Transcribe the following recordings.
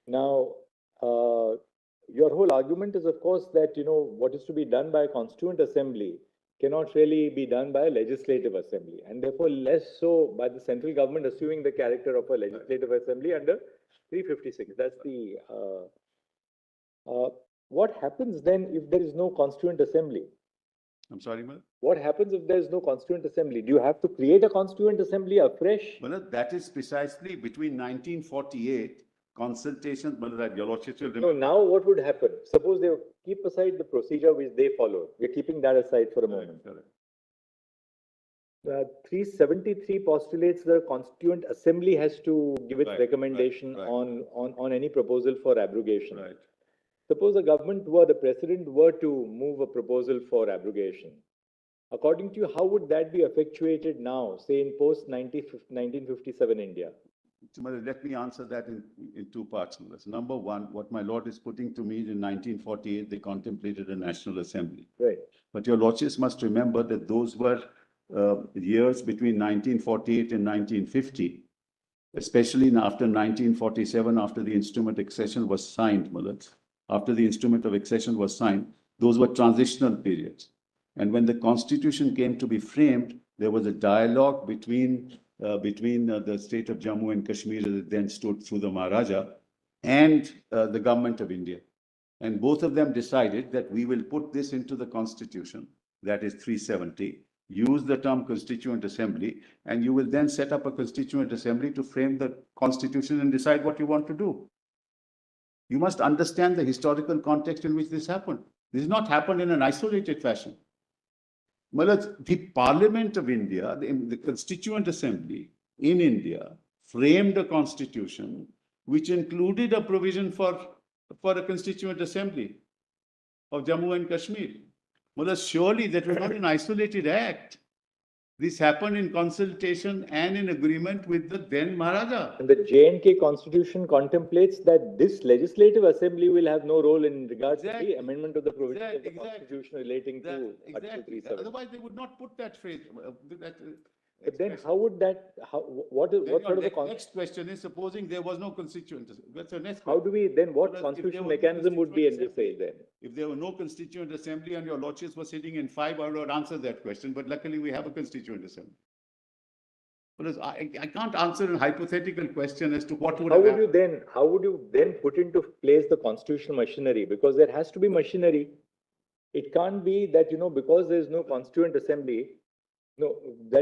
Now, your whole argument is, of course, that, what is to be done by a constituent assembly cannot really be done by a legislative assembly, and therefore less so by the central government assuming the character of a legislative assembly under 356. That's the... what happens then if there is no constituent assembly? I'm sorry, Mal? What happens if there is no constituent assembly? Do you have to create a constituent assembly afresh? Well, that is precisely between 1948 consultations. Your Lordship will No, now what would happen? Suppose they keep aside the procedure which they followed. We're keeping that aside for a moment. 373 postulates the Constituent Assembly has to give its recommendation on any proposal for abrogation. Right. Suppose the President were to move a proposal for abrogation. According to you, how would that be effectuated now, say in post-1957 India? Let me answer that in two parts. Number one, what my Lord is putting to me is in 1948, they contemplated a National Assembly. Right. But your Lordships must remember that those were years between 1948 and 1950, especially after 1947, after the Instrument of Accession was signed, after the Instrument of Accession was signed, those were transitional periods. And when the Constitution came to be framed, there was a dialogue between the state of Jammu and Kashmir, as it then stood through the Maharaja, and the government of India. And both of them decided that we will put this into the Constitution, that is 370, use the term Constituent Assembly, and you will then set up a Constituent Assembly to frame the Constitution and decide what you want to do. You must understand the historical context in which this happened. This has not happened in an isolated fashion. The Parliament of India, the Constituent Assembly in India, framed a constitution which included a provision for a Constituent Assembly of Jammu and Kashmir. Surely that was not an isolated act. This happened in consultation and in agreement with the then Maharaja. And the J&K Constitution contemplates that this legislative assembly will have no role in regards to the amendment of the provisions of the Constitution relating to Article 370. Otherwise, they would not put that phrase. But then how would that, what sort of the next question is, supposing there was no constituent, that's the next question. How do we, then what constitutional mechanism would be envisaged then? If there were no constituent assembly and your lordships were sitting in 5, I would answer that question, but luckily we have a constituent assembly. But I can't answer a hypothetical question as to what would happen. How would you then put into place the constitutional machinery? Because there has to be machinery. It can't be that, because there is no constituent assembly,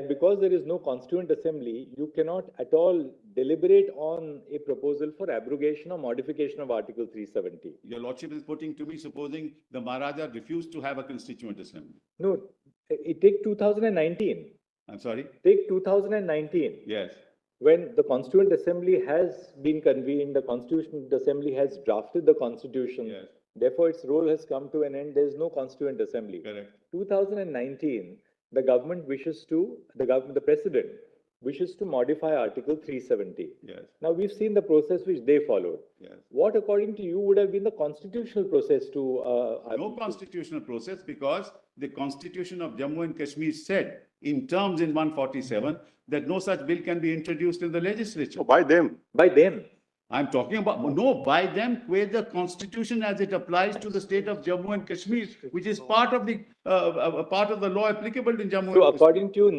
because there is no constituent assembly, you cannot at all deliberate on a proposal for abrogation or modification of Article 370. Your Lordship is putting to me, supposing the Maharaja refused to have a constituent assembly. No, take 2019. I'm sorry? Take 2019. Yes. When the Constituent Assembly has been convened, the Constituent Assembly has drafted the Constitution. Yes. Therefore, its role has come to an end. There is no Constituent Assembly. Correct. 2019. The government wishes to, the President wishes to modify Article 370. Yes. Now, we've seen the process which they followed. Yes. What, according to you, would have been the constitutional process to... No constitutional process, because the Constitution of Jammu and Kashmir said, in terms in 147, that no such bill can be introduced in the legislature. Oh, by them? By them. I'm talking about, no, by them, where the Constitution as it applies to the state of Jammu and Kashmir, which is part of the law applicable in Jammu and Kashmir. So, according to you,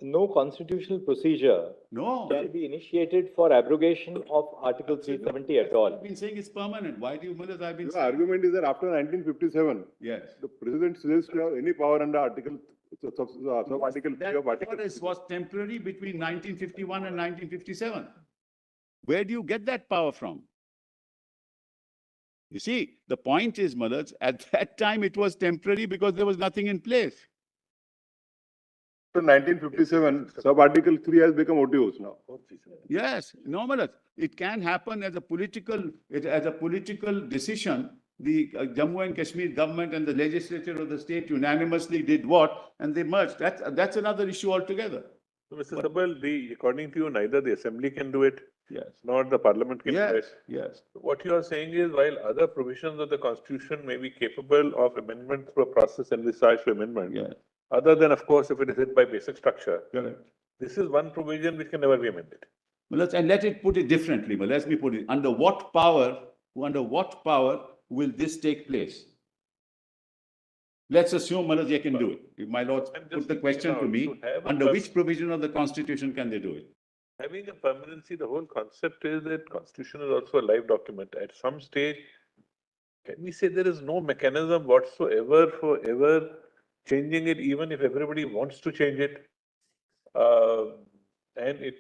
no constitutional procedure can be initiated for abrogation of Article 370 at all. I've been saying it's permanent. Why do you, I've been The argument is that after 1957, yes, the President ceased to have any power under Article 3 of Article 3. Was temporary between 1951 and 1957. Where do you get that power from? You see, the point is, Malaj, at that time it was temporary because there was nothing in place. After 1957, sub-Article 3 has become otious now. Yes, no, Malaj. It can happen as a political decision. The Jammu and Kashmir government and the legislature of the state unanimously did what, and they merged. That's another issue altogether. So, Mr. Sibal, according to you, neither the assembly can do it, yes, nor the parliament can do it. Yes. What you are saying is, while other provisions of the constitution may be capable of amendment through a process envisaged for amendment, yes, other than, of course, if it is hit by basic structure, correct, this is one provision which can never be amended. And let it put it differently, but let me put it, under what power will this take place? Let's assume they can do it. If my lords I'm just put the thinking question to aloud, me, to have a under which provision of the constitution can they do it? Having a permanency, the whole concept is that constitution is also a live document. At some stage, can we say there is no mechanism whatsoever for ever changing it, even if everybody wants to change it, and it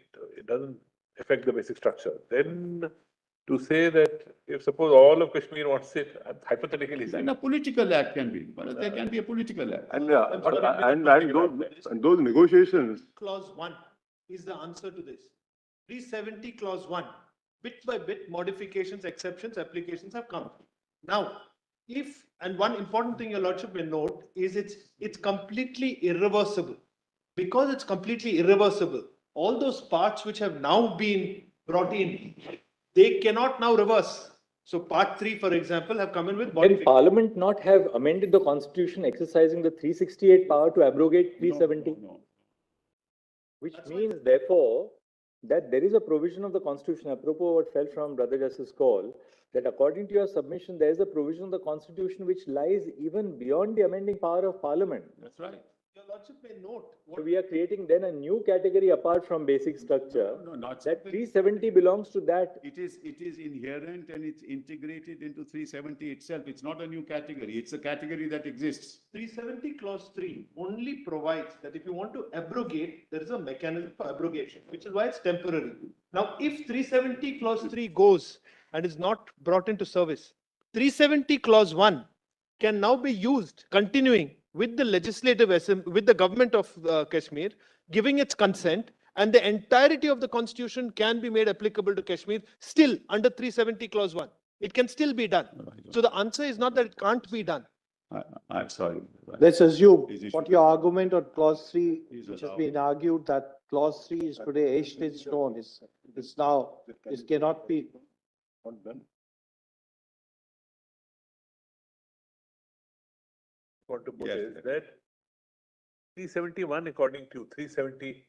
doesn't affect the basic structure? Then to say that if suppose all of Kashmir wants it, hypothetically Then saying, a political act can be, but there can be a political act. And those negotiations, Clause 1 is the answer to this. 370 clause 1, bit by bit modifications, exceptions, applications have come. Now, if, and one important thing your lordship may note is it's completely irreversible. Because it's completely irreversible, all those parts which have now been brought in, they cannot now reverse. So part 3, for example, have come in with Can modifications. Parliament not have amended the constitution exercising the 368 power to abrogate 370? No. Which means therefore that there is a provision of the constitution, apropos what fell from Brother Justice Call, that according to your submission, there is a provision of the constitution which lies even beyond the amending power of Parliament. That's right. Your lordship may note So what we are creating then a new category apart from basic structure. No, not That 370 belongs to that. It is inherent and it's integrated into 370 itself. It's not a new category. It's a category that exists. 370 clause 3 only provides that if you want to abrogate, there is a mechanism for abrogation, which is why it's temporary. Now, if 370 clause 3 goes and is not brought into service, 370 clause 1 can now be used continuing with the legislative assembly, with the government of Kashmir, giving its consent, and the entirety of the constitution can be made applicable to Kashmir still under 370 clause 1. It can still be done. So the answer is not that it can't be done. I'm sorry. Let's assume Is it- what your argument on clause 3, Is which has allowed. been argued that clause 3 is today etched in stone, it's now, it cannot be. not done. want to put Yes, is yes. that 371, according to 370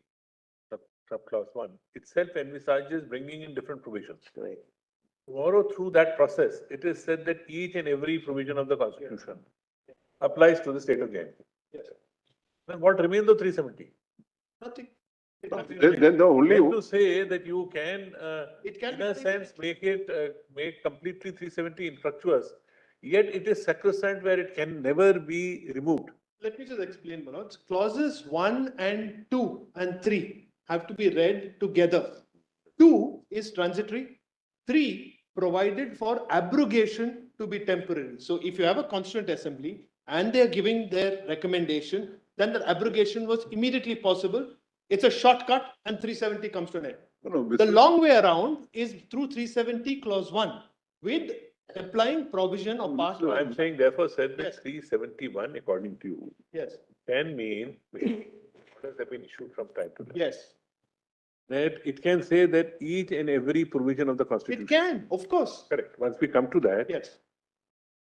sub clause 1, itself envisages bringing in different provisions. Correct. Tomorrow, through that process, it is said that each and every provision of the constitution applies to the state of JM. Yes. Then what remains of 370? Nothing. Then the only, Then to say that you can, It can in be a taken. sense, make completely 370 infructuous, yet it is sacrosanct where it can never be removed. Let me just explain, Manoj. Clauses 1 and 2 and 3 have to be read together. 2 is transitory. 3 provided for abrogation to be temporary. So if you have a constituent assembly and they are giving their recommendation, then the abrogation was immediately possible. It's a shortcut and 370 comes to an end. no, The long way around is through 370 clause 1 with applying provision of part So I'm 1. saying therefore said that Yes. 371, according to you, Yes, can mean, orders have been issued from time to time. yes. That it can say that each and every provision of the constitution. It can, of course. Correct. Once we come to that, Yes.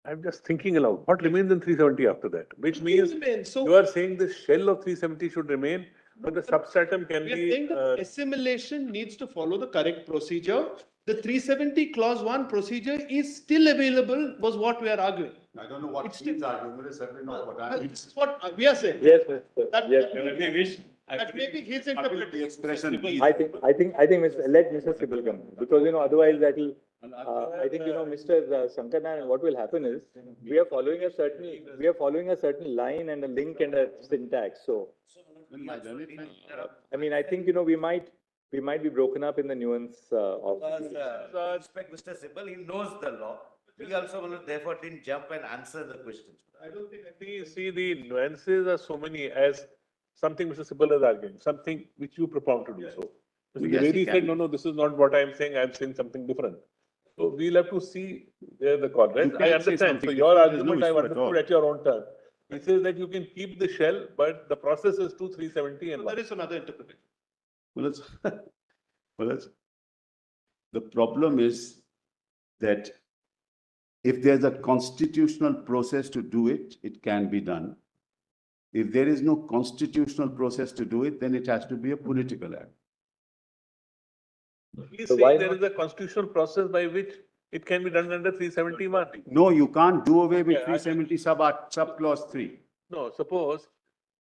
I'm just thinking aloud. What remains in 370 after that? Which means So you are saying the shell of 370 should remain, but the substratum can we are be. saying that assimilation needs to follow the correct procedure. The 370 clause 1 procedure is still available, was what we are arguing. I don't know what It's he's arguing, but it's certainly not what I'm. This is what we are saying. Yes, Mr. That- Yes. That may be his The interpretation. expression. I think, let Mr. Sibal come, because, otherwise that'll, I think, Mr. Shankar Narayan, what will happen is, we are following a certain line and a link and a syntax, so, I mean, I think, we might be broken up in the nuance of. Because, respect Mr. Sibal, he knows the law. We also therefore didn't jump and answer the questions. I don't think. See, the nuances are so many as something Mr. Sibal is arguing, something which you propound to do so. Mr. Yes, he Dwivedi can. said, no, this is not what I'm saying something different. So we'll have to see where the call, right? You I can't say understand. So something your different. There's no argument I've issue at all. understood at your own turn. He says that you can keep the shell, but the process is to 370 and So there is another interpretation. The problem is that if there's a constitutional process to do it, it can be done. If there is no constitutional process to do it, then it has to be a political act. He's So why saying there not? is a constitutional process by which it can be done under 371. No, you can't do away with Okay, 370 sub clause 3. No, suppose,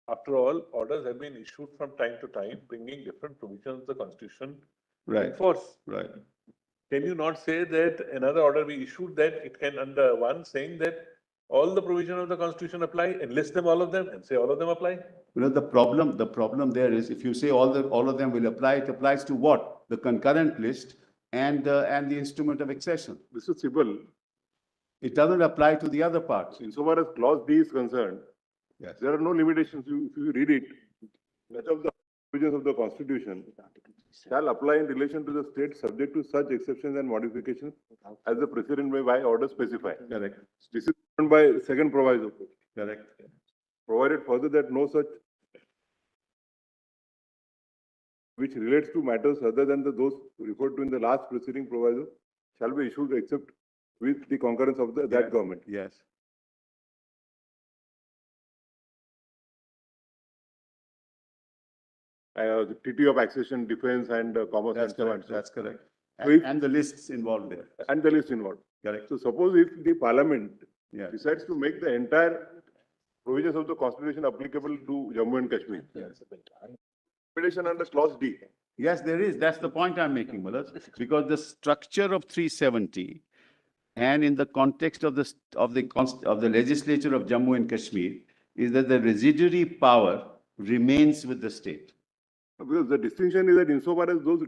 after all, orders have been issued from time to time, bringing different provisions of the constitution in force. Right. Can you not say that another order be issued that it can under one saying that all the provisions of the constitution apply and list them all of them and say all of them apply? You know, the problem there is if you say all of them will apply, it applies to what? The concurrent list and the instrument of accession. Mr. Sibal, It doesn't apply to the other parts. insofar as clause D is concerned, Yes. there are no limitations. If you read it, much of the provisions of the Constitution shall apply in relation to the state subject to such exceptions and modifications as the President may by order specify. Correct. This is governed by second proviso. Correct. Provided further that no such which relates to matters other than those referred to in the last preceding proviso shall be issued except with the concurrence of that government. Yes. The treaty of accession, defense and commerce That's and so on. correct. That's correct. So if- And the lists involved there. And the list involved. Correct. So suppose if the parliament Yeah. decides to make the entire provisions of the constitution applicable to Jammu and Kashmir. Limitation under clause D. Yes, there is. That's the point I'm making, Malaz. Because the structure of 370 and in the context of the legislature of Jammu and Kashmir is that the residuary power remains with the state. Because the distinction is that insofar as those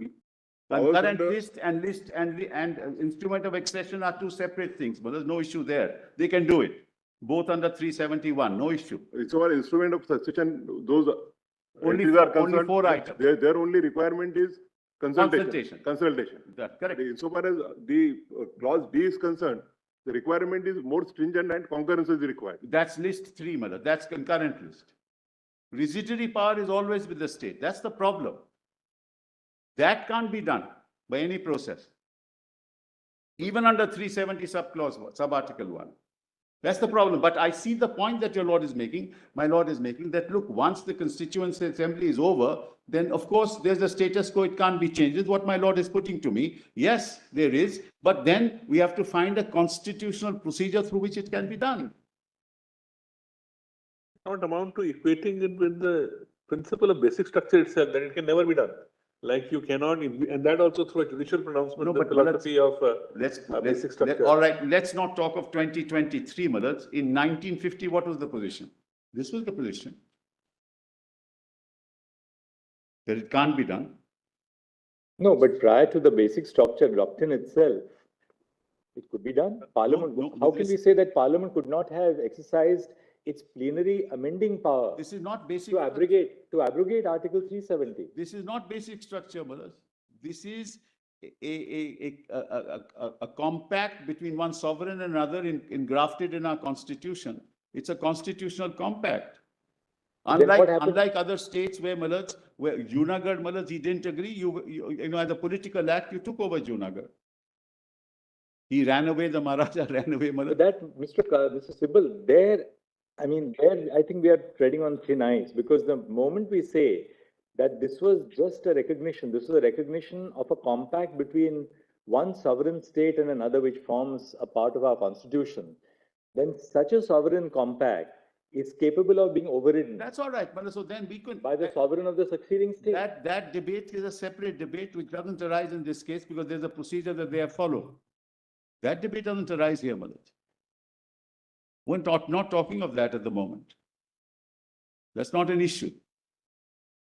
powers Concurrent under- list and instrument of accession are two separate things, but there's no issue there. They can do it, both under 371, no issue. insofar as instrument of succession, those Only entities are four- only concerned, four items. Their only requirement is consultation. Consultation. That's But correct. insofar as the clause D is concerned, the requirement is more stringent and concurrence is required. That's list 3, Malaz. That's concurrent list. Residuary power is always with the state. That's the problem. That can't be done by any process. Even under 370 sub-article 1. That's the problem. But I see the point that my lord is making, that look, once the Constituent Assembly is over, then of course there's a status quo, it can't be changed. This is what my lord is putting to me. Yes, there is, but then we have to find a constitutional procedure through which it can be done. Not amount to equating it with the principle of basic structure itself, that it can never be done. Like you cannot, and that also through a judicial pronouncement, No, the but philosophy of Let's basic structure. all right, let's not talk of 2023, Madad. In 1950, what was the position? This was the position. That it can't be done. No, but prior to the basic structure doctrine itself, it could be done. Parliament, no, how but can we this- say that Parliament could not have exercised its plenary amending power This is not basic. to abrogate Article 370? This is not basic structure, Madad. This is a compact between one sovereign and another engrafted in our constitution. It's a constitutional compact. Then what happened? Unlike other states where Junagadh, Malad, he didn't agree, you know, as a political act, you took over Junagadh. He ran away, the Maharaja ran away, But Malad. that, Mr. Sibal, I think we are treading on thin ice, because the moment we say that this was just a recognition, this was a recognition of a compact between one sovereign state and another which forms a part of our constitution, then such a sovereign compact is capable of being overridden That's all right, Malad. So then we could. by the sovereign of the succeeding state. That debate is a separate debate which doesn't arise in this case because there's a procedure that they have followed. That debate doesn't arise here, Malad. We're not talking of that at the moment. That's not an issue.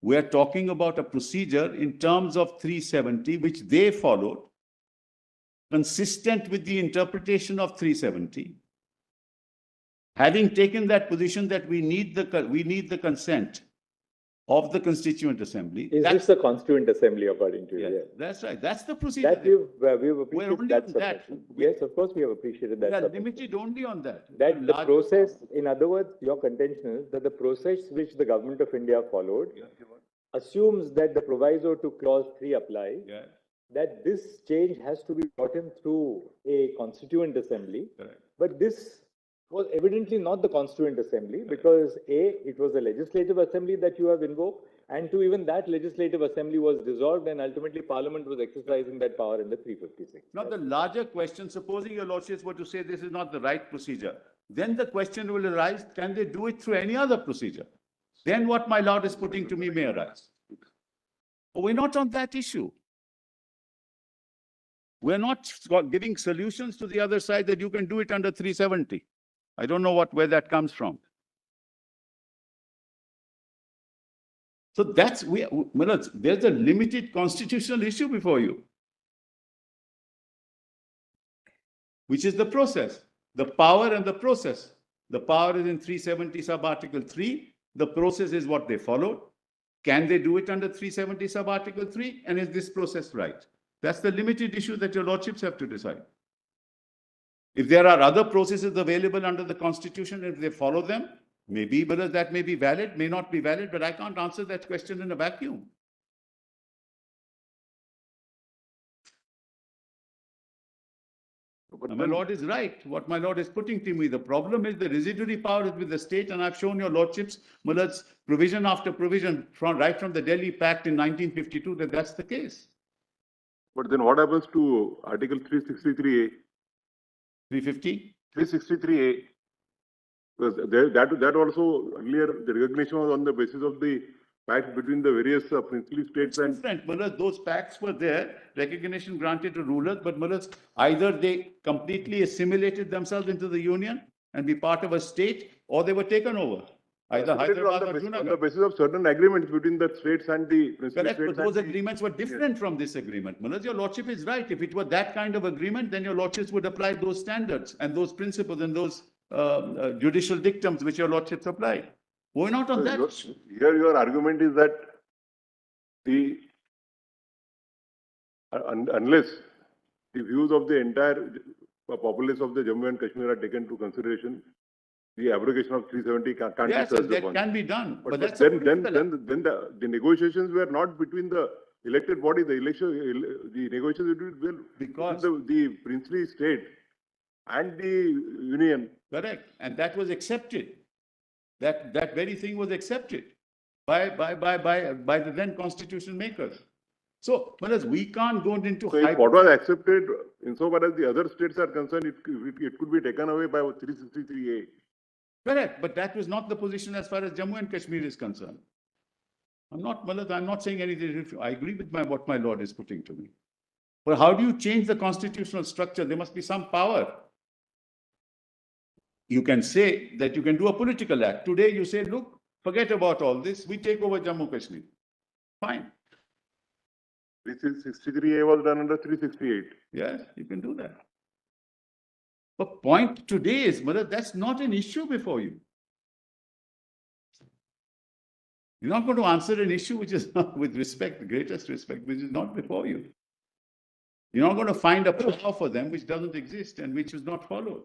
We're talking about a procedure in terms of 370, which they followed, consistent with the interpretation of 370. Having taken that position that we need the consent of the Constituent Assembly. Is this the Constituent Assembly according to you? Yes, Yes. that's right. That's the procedure. That we've We're appreciated only that on that. submission. Yes, of course, we have appreciated We that are submission. limited only on that. That the Large- process, in other words, your contention is that the process which the government of India followed assumes that the proviso to clause 3 applies, Yeah, that this change has to be brought in through a Constituent Assembly. correct. But this was evidently not the Constituent Assembly because A, it was the Legislative Assembly that you have invoked, And to even that legislative assembly was dissolved and ultimately Parliament was exercising that power in the 356. Now, the larger question, supposing your lordships were to say this is not the right procedure, then the question will arise, can they do it through any other procedure? Then what my lord is putting to me may arise. But we're not on that issue. We're not giving solutions to the other side that you can do it under 370. I don't know where that comes from. So there's a limited constitutional issue before you, which is the process, the power and the process. The power is in 370 sub-article 3. The process is what they followed. Can they do it under 370 sub-article 3? And is this process right? That's the limited issue that your lordships have to decide. If there are other processes available under the Constitution, if they follow them, maybe, but that may be valid, may not be valid, but I can't answer that question in a vacuum. But my lord is right. What my lord is putting to me, the problem is the residuary power is with the state, and I've shown your lordships, Mullad's provision after provision, right from the Delhi Pact in 1952, that that's the case. But then what happens to Article 363A? 350? 363A. Because that also earlier the recognition was on the basis of the pact between the various princely states and different. Mullah, those pacts were there, recognition granted to rulers, but Mullah, either they completely assimilated themselves into the union and be part of a state, or they were taken over. Either Hyderabad or Junagadh. On the basis of certain agreements between the states and the princely correct, states. but those agreements were different from this agreement. Mullah, your lordship is right. If it were that kind of agreement, then your lordships would apply those standards and those principles and those judicial dictums which your lordships applied. We're not on that. Here your argument is that unless the views of the entire populace of the Jammu and Kashmir are taken into consideration, the abrogation of 370 can't be yes, such that one. can be done. But that's then the negotiations were not between the elected body, the negotiations were because the princely state and the union. Correct, and that was accepted. That very thing was accepted by the then constitution makers. So, whereas we can't go into so if what was accepted, insofar as the other states are concerned, it could be taken away by 363A. Correct, but that was not the position as far as Jammu and Kashmir is concerned. I'm not saying anything. I agree with what my lord is putting to me. But how do you change the constitutional structure? There must be some power. You can say that you can do a political act. Today you say, look, forget about all this. We take over Jammu Kashmir. Fine. 363A was done under 368. Yes, you can do that. But point today is, Mother, that's not an issue before you. You're not going to answer an issue which is not, with respect, the greatest respect, which is not before you. You're not going to find a power for them which doesn't exist and which is not followed.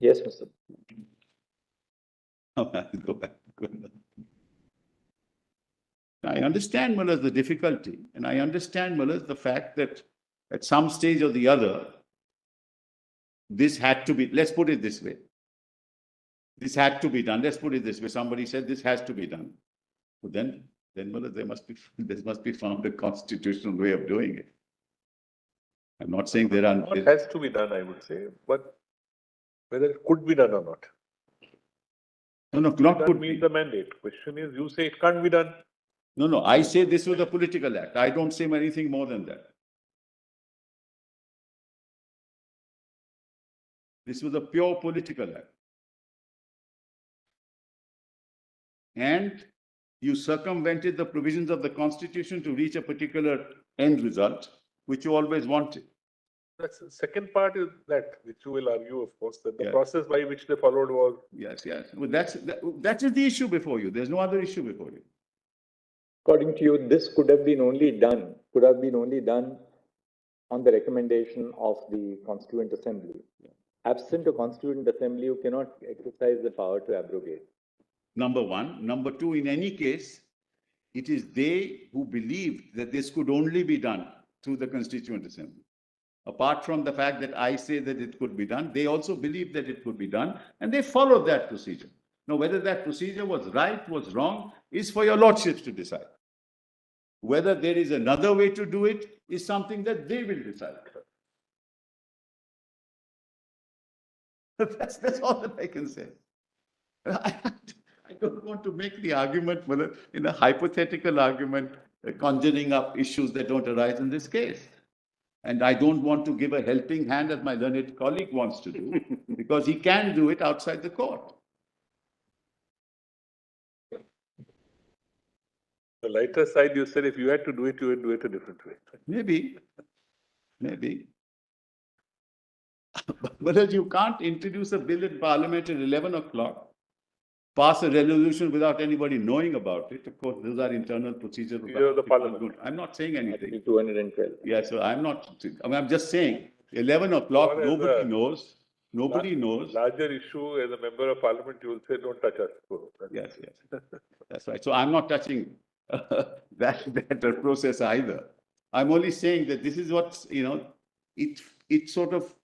Yes, Mr. Go back. I understand, Mullah, the difficulty, and I understand, Mullah, the fact that at some stage or the other, this had to be, let's put it this way. This had to be done. Let's put it this way. Somebody said this has to be done. But then Mullah, there must be found a constitutional way of doing it. I'm not saying there are. It has to be done, I would say, but whether it could be done or not. No, not could meet be. the mandate. Question is, you say it can't be done. No, I say this was a political act. I don't say anything more than that. This was a pure political act. And you circumvented the provisions of the Constitution to reach a particular end result, which you always wanted. That's the second part is that, which you will argue, of course, that the Yeah. process by which they followed was. Yes. Well, that is the issue before you. There's no other issue before you. According to you, this could have been only done on the recommendation of the Constituent Assembly. Absent a Constituent Assembly, you cannot exercise the power to abrogate. Number one. Number two, in any case, it is they who believed that this could only be done through the Constituent Assembly. Apart from the fact that I say that it could be done, they also believe that it could be done, and they followed that procedure. Now, whether that procedure was right, was wrong, is for your lordships to decide. Whether there is another way to do it is something that they will decide. That's all that I can say. I don't want to make the argument in a hypothetical argument, conjuring up issues that don't arise in this case. And I don't want to give a helping hand as my learned colleague wants to do, because he can do it outside the court. The lighter side, you said if you had to do it, you would do it a different way. Maybe. But you can't introduce a bill in Parliament at 11 o'clock, pass a resolution without anybody knowing about it. Of course, those are internal procedures. You're the Parliament. I'm not saying anything. 212. Yeah, so I'm just saying, 11 o'clock, nobody knows. Nobody knows. Larger issue, as a member of Parliament, you will say, don't touch us. Yes. That's right. So I'm not touching that process either. I'm only saying that this is what, it sort of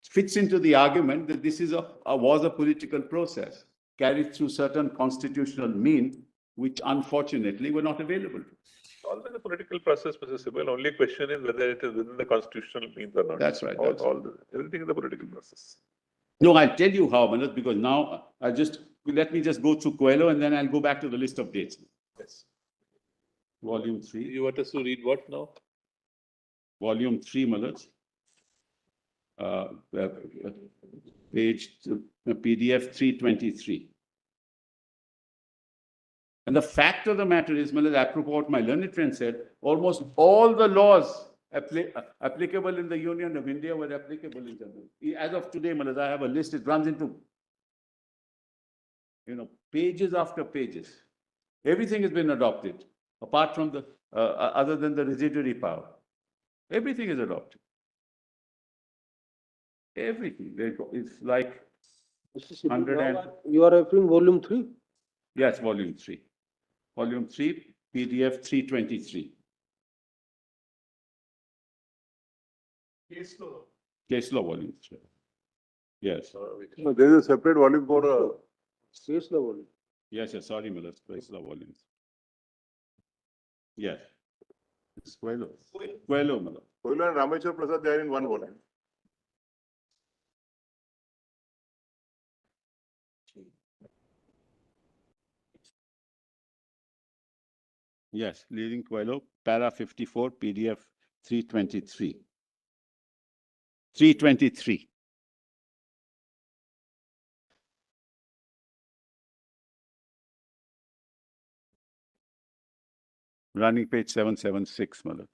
fits into the argument that this is was a political process carried through certain constitutional means, which unfortunately were not available. Always a political process, Mr. Sibal. Only question is whether it is within the constitutional means or not. That's right. Everything is a political process. No, I'll tell you how, Manoj, because now let me just go through Coelho and then I'll go back to the list of dates. Yes. Volume 3. You want us to read what now? Volume 3, Manoj. Page PDF 323. And the fact of the matter is, Manoj, apropos what my learned friend said, almost all the laws applicable in the Union of India were applicable in Jammu. As of today, Manoj, I have a list, it runs into, pages after pages. Everything has been adopted, apart from the, other than the residuary power. Everything is adopted. Everything. It's like 100 and... You are referring volume 3? Yes, volume 3. Volume 3, PDF 323. Case law volume 3. Yes. No, there is a separate volume for Case law volume. Yes, sorry, Miller. Case law volumes. Yes. It's Coelho, Miller. Coelho and Rameshwar Prasad, they are in one volume. Yes, leading Coelho, para 54, PDF 323. 323. Running page 776, Malak.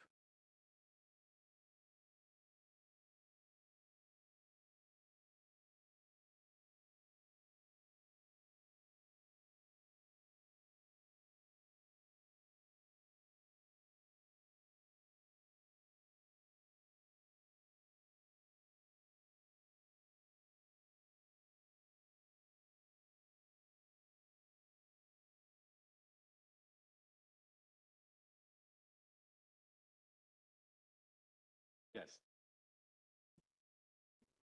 Yes.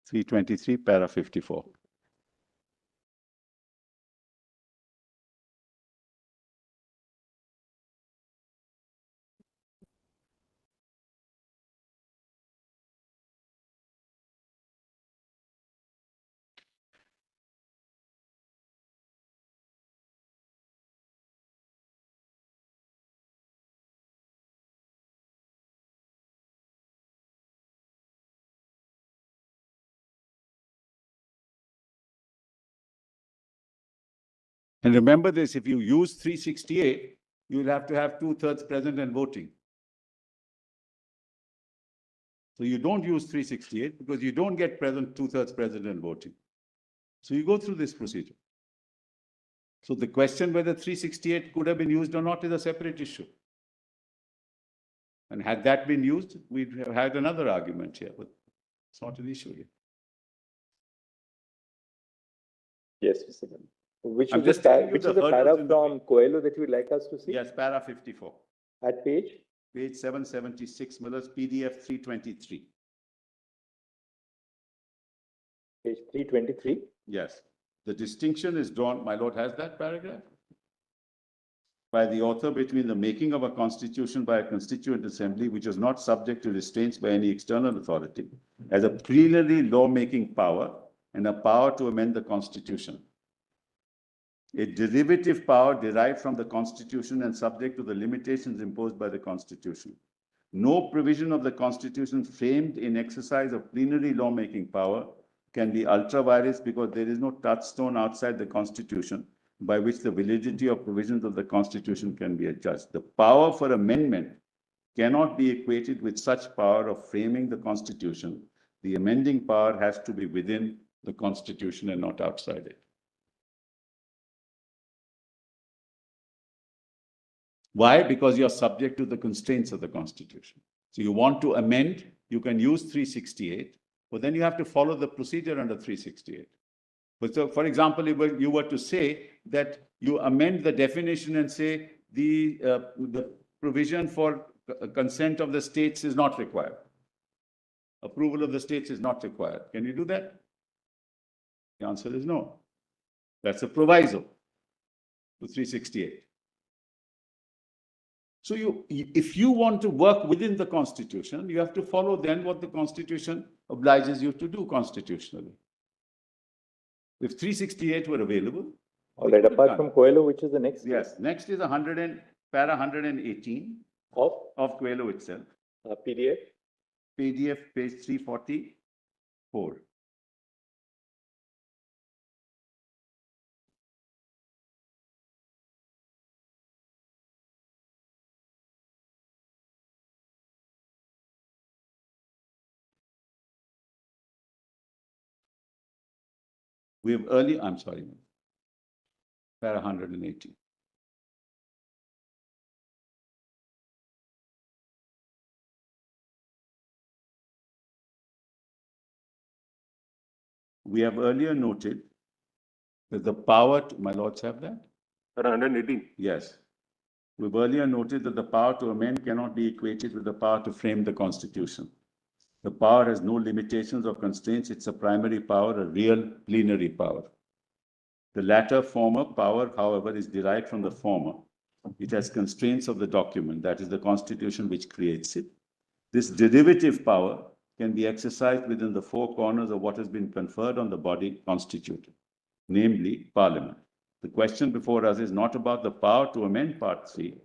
323, para 54. And remember this, if you use 368, you will have to have 2/3 present and voting. So you don't use 368 because you don't get 2/3 present and voting. So you go through this procedure. So the question whether 368 could have been used or not is a separate issue. And had that been used, we'd have had another argument here, but it's not an issue here. Yes, Mr. Gandhi. Which I'm is just the, telling you which the is the hurdles para in from Coelho that you would like us to see? Yes, para 54. At page? page 776, Miller's PDF 323. Page 323. Yes. The distinction is drawn, my lord has that paragraph? By the author between the making of a constitution by a constituent assembly, which is not subject to restraints by any external authority, as a plenary law-making power and a power to amend the constitution. A derivative power derived from the constitution and subject to the limitations imposed by the constitution. No provision of the constitution framed in exercise of plenary lawmaking power can be ultra vires because there is no touchstone outside the constitution by which the validity of provisions of the constitution can be adjudged. The power for amendment cannot be equated with such power of framing the constitution. The amending power has to be within the constitution and not outside it. Why? Because you're subject to the constraints of the constitution. So you want to amend, you can use 368, but then you have to follow the procedure under 368. But so, for example, if you were to say that you amend the definition and say the provision for consent of the states is not required. Approval of the states is not required. Can you do that? The answer is no. That's a proviso to 368. So if you want to work within the Constitution, you have to follow then what the Constitution obliges you to do constitutionally. If 368 were available. All right, apart from Coelho, which is the next? Yes, next is para 118 of Coelho itself. PDF? PDF page 344. We have I'm sorry, para 180. We have earlier noted that the power, my lords have that? Para 118. Yes. We've earlier noted that the power to amend cannot be equated with the power to frame the Constitution. The power has no limitations or constraints. It's a primary power, a real plenary power. The latter former power, however, is derived from the former. It has constraints of the document, that is the Constitution which creates it. This derivative power can be exercised within the four corners of what has been conferred on the body constituted, namely Parliament. The question before us is not about the power to amend Part 3.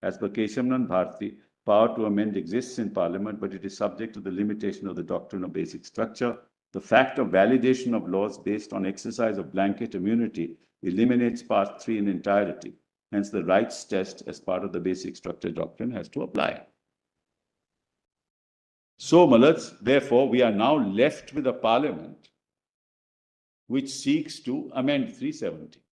As per Keshavnan Bharti, power to amend exists in Parliament, but it is subject to the limitation of the doctrine of basic structure. The fact of validation of laws based on exercise of blanket immunity eliminates Part 3 in entirety. Hence, the rights test as part of the basic structure doctrine has to apply. So, Malats, therefore, we are now left with a Parliament which seeks to amend 370.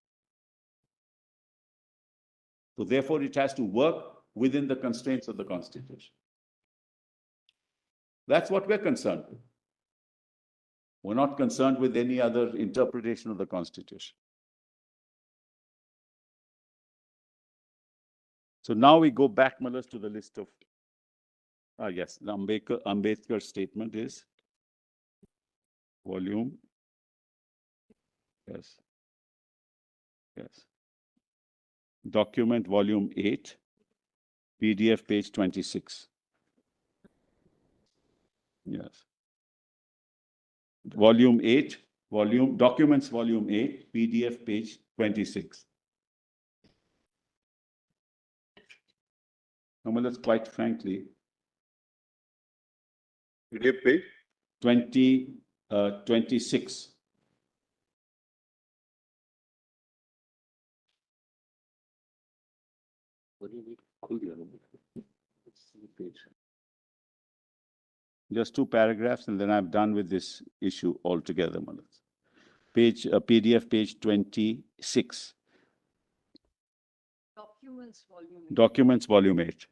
So, therefore, it has to work within the constraints of the Constitution. That's what we're concerned with. We're not concerned with any other interpretation of the Constitution. So now we go back, Malas, to the list of, yes, the Ambedkar statement is volume, yes, document volume 8, PDF page 26. Yes. Volume 8, documents volume 8, PDF page 26. Malas, quite frankly, PDF page? 26. Just two paragraphs and then I'm done with this issue altogether, Malas. PDF page 26. Documents volume 8.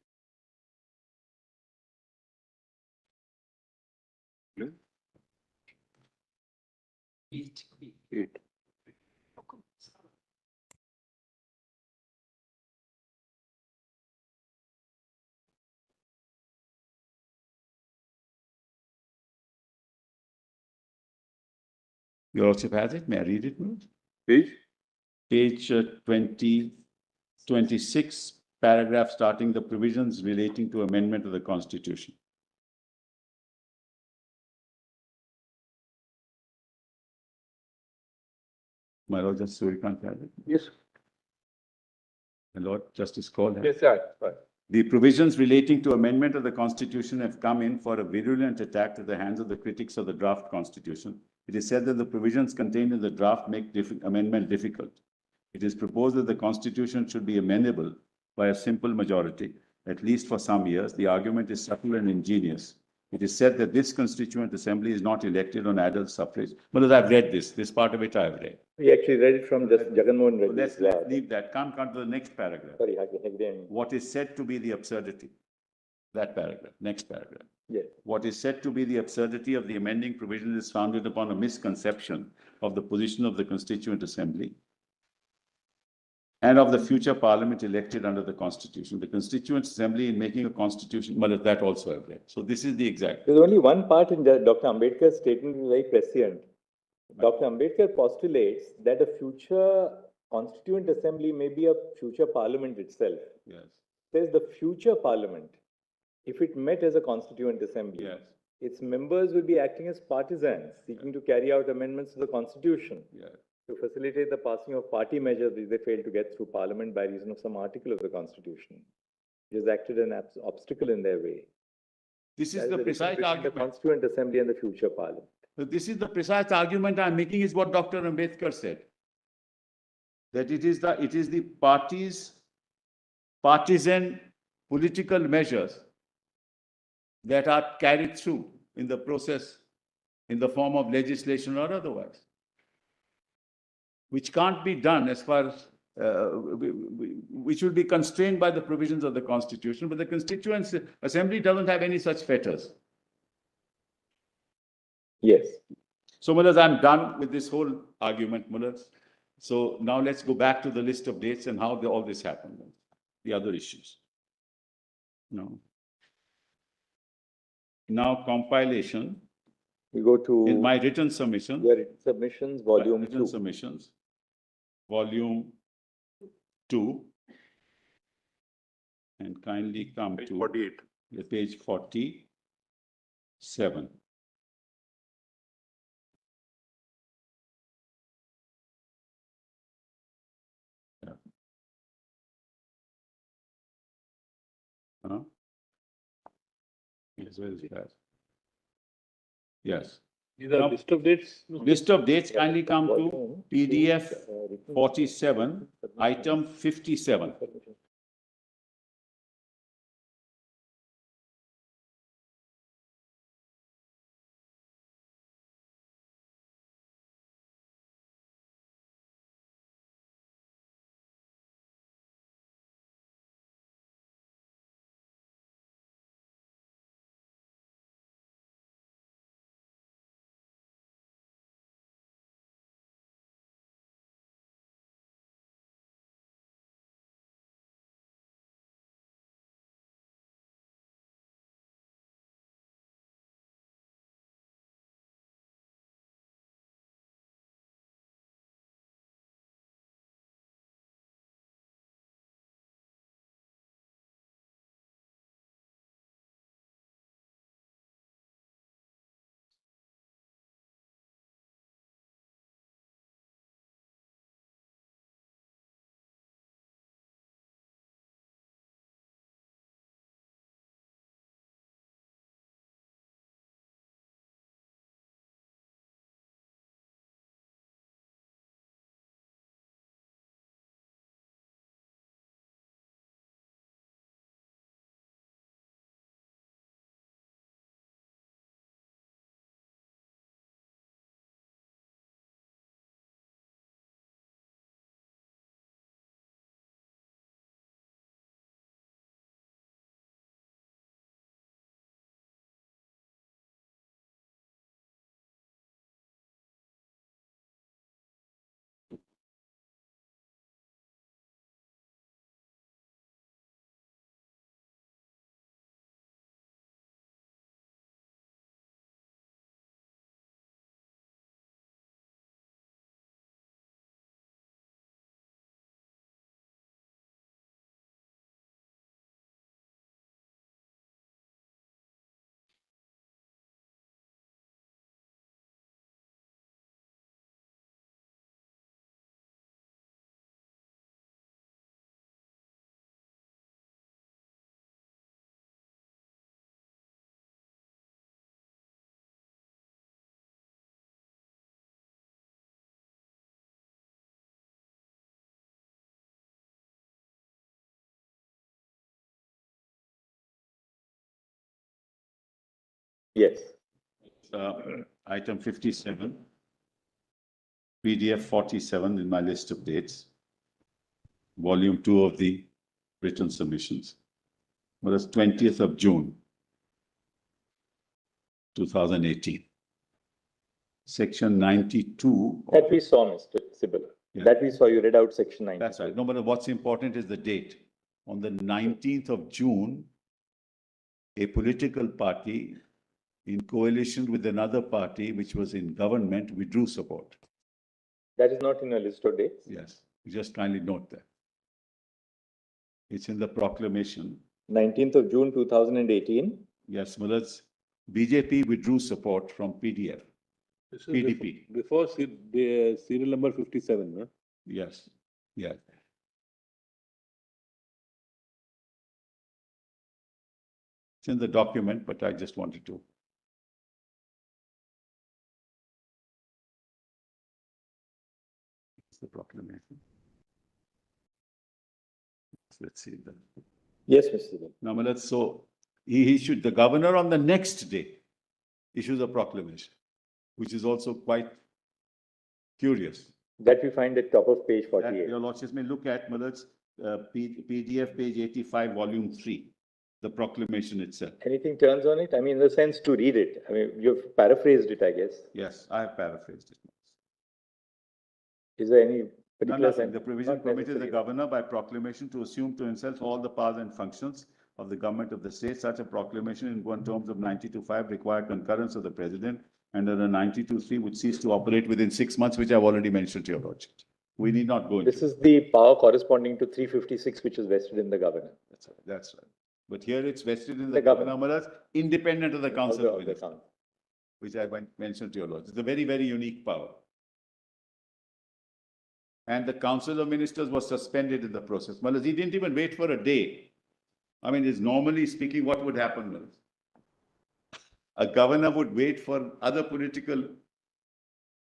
Eight. Your lordship has it, may I read it, Manoj? Page? Page 26, paragraph starting the provisions relating to amendment of the Constitution. My Lord Justice Surikant has it. Yes. My Lord Justice Cole has it. Yes, sir. Right. The provisions relating to amendment of the Constitution have come in for a virulent attack at the hands of the critics of the draft Constitution. It is said that the provisions contained in the draft make amendment difficult. It is proposed that the Constitution should be amendable by a simple majority, at least for some years. The argument is subtle and ingenious. It is said that this Constituent Assembly is not elected on adult suffrage. Well, I've read this part of it I've read. We actually read it from just Jagannath So Reddy's. let's leave that. Come to the next paragraph. Sorry, again. What is said to be the absurdity? That paragraph, next paragraph. Yes. What is said to be the absurdity of the amending provision is founded upon a misconception of the position of the Constituent Assembly and of the future Parliament elected under the Constitution. The Constituent Assembly, in making a Constitution, well, that also I've read. So this is the exact. There's only one part in Dr. Ambedkar's statement is very prescient. Dr. Ambedkar postulates that a future Constituent Assembly may be a future Parliament itself. Yes. Says the future Parliament, if it met as a Constituent Assembly, Yes. its members will be acting as partisans, seeking to carry out amendments to the Constitution Yes. to facilitate the passing of party measures which they fail to get through Parliament by reason of some article of the Constitution. It has acted an obstacle in their way. This is That the is precise difference between argument. the Constituent Assembly and the future Parliament. So this is the precise argument I'm making is what Dr. Ambedkar said. That it is the party's partisan political measures that are carried through in the process in the form of legislation or otherwise, which can't be done as far as which will be constrained by the provisions of the Constitution, but the Constituent Assembly doesn't have any such fetters. Yes. So, Mullahs, I'm done with this whole argument, Mullahs. So now let's go back to the list of dates and how all this happened, the other issues. No. Now compilation. We go to In my written submission. your written submissions, volume Written 2. submissions, volume 2. And kindly come Page to 48. the page 47. Yeah. Yes, where is that? Yes. These are Now- list of dates. List of dates kindly come to Volume, PDF written 47, submissions. item 57. Submissions. Yes. Item 57, PDF 47 in my list of dates, volume 2 of the written submissions. Well, that's 20th of June, 2018. Section 92. That we saw, Mr. Sibal. Yeah. That we saw, you read out section 9. That's right. No, but what's important is the date. On the 19th of June, a political party in coalition with another party, which was in government, withdrew support. That is not in a list of dates. Yes, just kindly note that. It's in the proclamation. 19th of June, 2018. Yes, well, that's BJP withdrew support from PDF. This is PDP. Before the serial number 57, no? Yes, yes. It's in the document, but I just wanted to. It's the proclamation. Let's see then. Yes, Mr. Sibal. Now, so he issued, the governor on the next day issues a proclamation, which is also quite curious. That we find at top of page That 48. your lordships may look at Millard's PDF page 85, volume 3, the proclamation itself. Anything turns on it? I mean, in the sense to read it. I mean, you've paraphrased it, I guess. Yes, I have paraphrased it. Is there any No, particular nothing. sense? The provision Not permitted the necessary. governor by proclamation to assume to himself all the powers and functions of the government of the state. Such a proclamation in one terms of 92.5 required concurrence of the president, and under 92.3 would cease to operate within 6 months, which I've already mentioned to your lordship. We need not go into. This is the power corresponding to 356, which is vested in the governor. That's right. That's right. But here it's vested in the The governor. governor, Millards, independent of the council of Of the ministers, council. which I mentioned to your lords. It's a very, very unique power. And the council of ministers was suspended in the process. Millards, he didn't even wait for a day. I mean, it's normally speaking, what would happen, Millards? A governor would wait for other political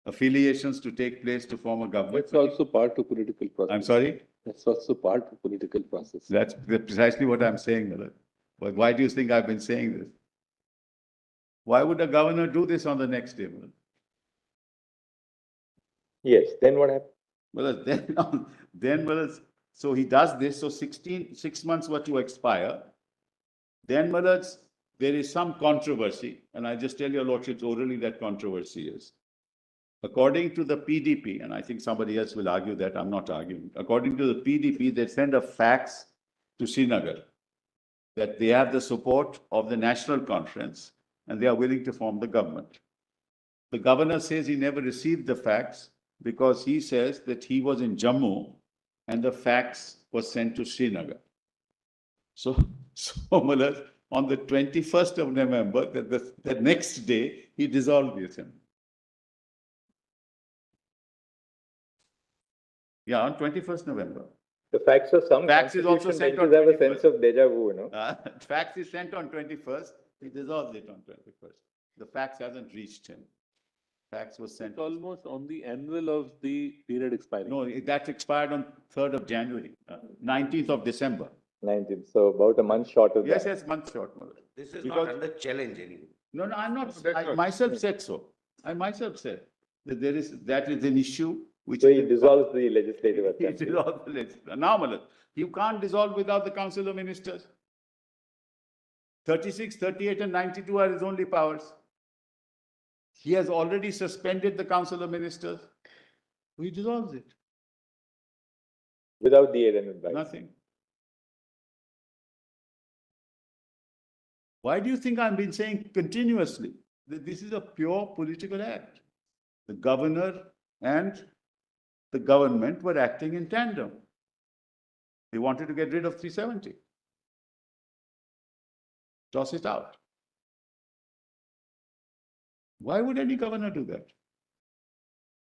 affiliations to take place to form a government. That's also part of political process. I'm sorry? That's also part of political process. That's precisely what I'm saying, Millard. But why do you think I've been saying this? Why would a governor do this on the next day, Millard? Yes, then what happened? Well, then, so he does this, so 6 months were to expire. Then, there is some controversy, and I just tell your lordships orally that controversy is. According to the PDP, and I think somebody else will argue that, I'm not arguing. According to the PDP, they send a fax to Srinagar that they have the support of the National Conference and they are willing to form the government. The governor says he never received the fax because he says that he was in Jammu and the fax was sent to Srinagar. So Millard, on the 21st of November, the next day, he dissolved the assembly. Yeah, on 21st November. The facts of some Fax is also constitution sent on benches have a 21st. sense of deja vu, you know. Fax is sent on 21st, he dissolves it on 21st. The fax hasn't reached him. Fax was sent. It's almost on the annual of the period expiring. No, that expired on 3rd of January, 19th of December. 19th, so about a month short of Yes, that. yes, month short. Millard. This is Because- not under challenge anymore. No, I'm not, that's I not- myself said so. I myself said that that is an issue which. So he dissolves the legislative He assembly. dissolved the legislature. Now, Millard, you can't dissolve without the council of ministers. 36, 38 and 92 are his only powers. He has already suspended the council of ministers. He dissolves it. Without the aid and advice. Nothing. Why do you think I've been saying continuously that this is a pure political act? The governor and the government were acting in tandem. They wanted to get rid of 370. Toss it out. Why would any governor do that?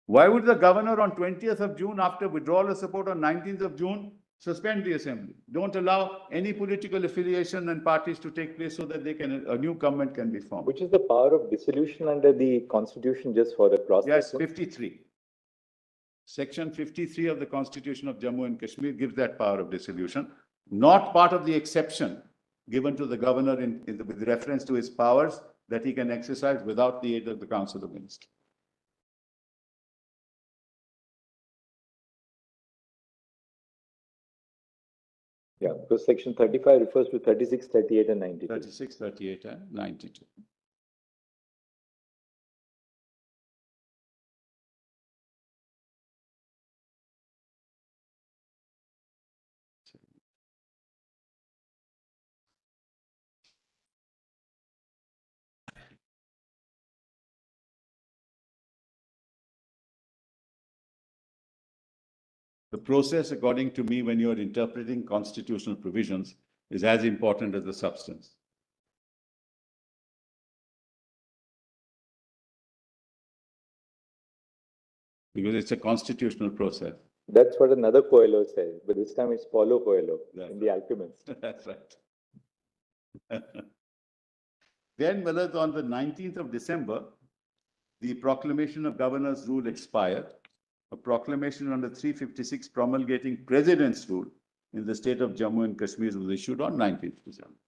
Why would the governor on 20th of June, after withdrawal of support on 19th of June, suspend the assembly? Don't allow any political affiliation and parties to take place so that a new government can be formed. Which is the power of dissolution under the constitution, just for the cross. Yes, 53. Section 53 of the Constitution of Jammu and Kashmir gives that power of dissolution, not part of the exception given to the governor with reference to his powers that he can exercise without the aid of the Council of Ministers. Yeah, because section 35 refers to 36, 38 and 92. 36, 38 and 92. The process, according to me, when you are interpreting constitutional provisions, is as important as the substance. Because it's a constitutional process. That's what another Coelho says, but this time it's Paulo Coelho in The Alchemist. That's right. Then, Millet, on the 19th of December, the proclamation of governor's rule expired. A proclamation under 356 promulgating president's rule in the state of Jammu and Kashmir was issued on 19th December.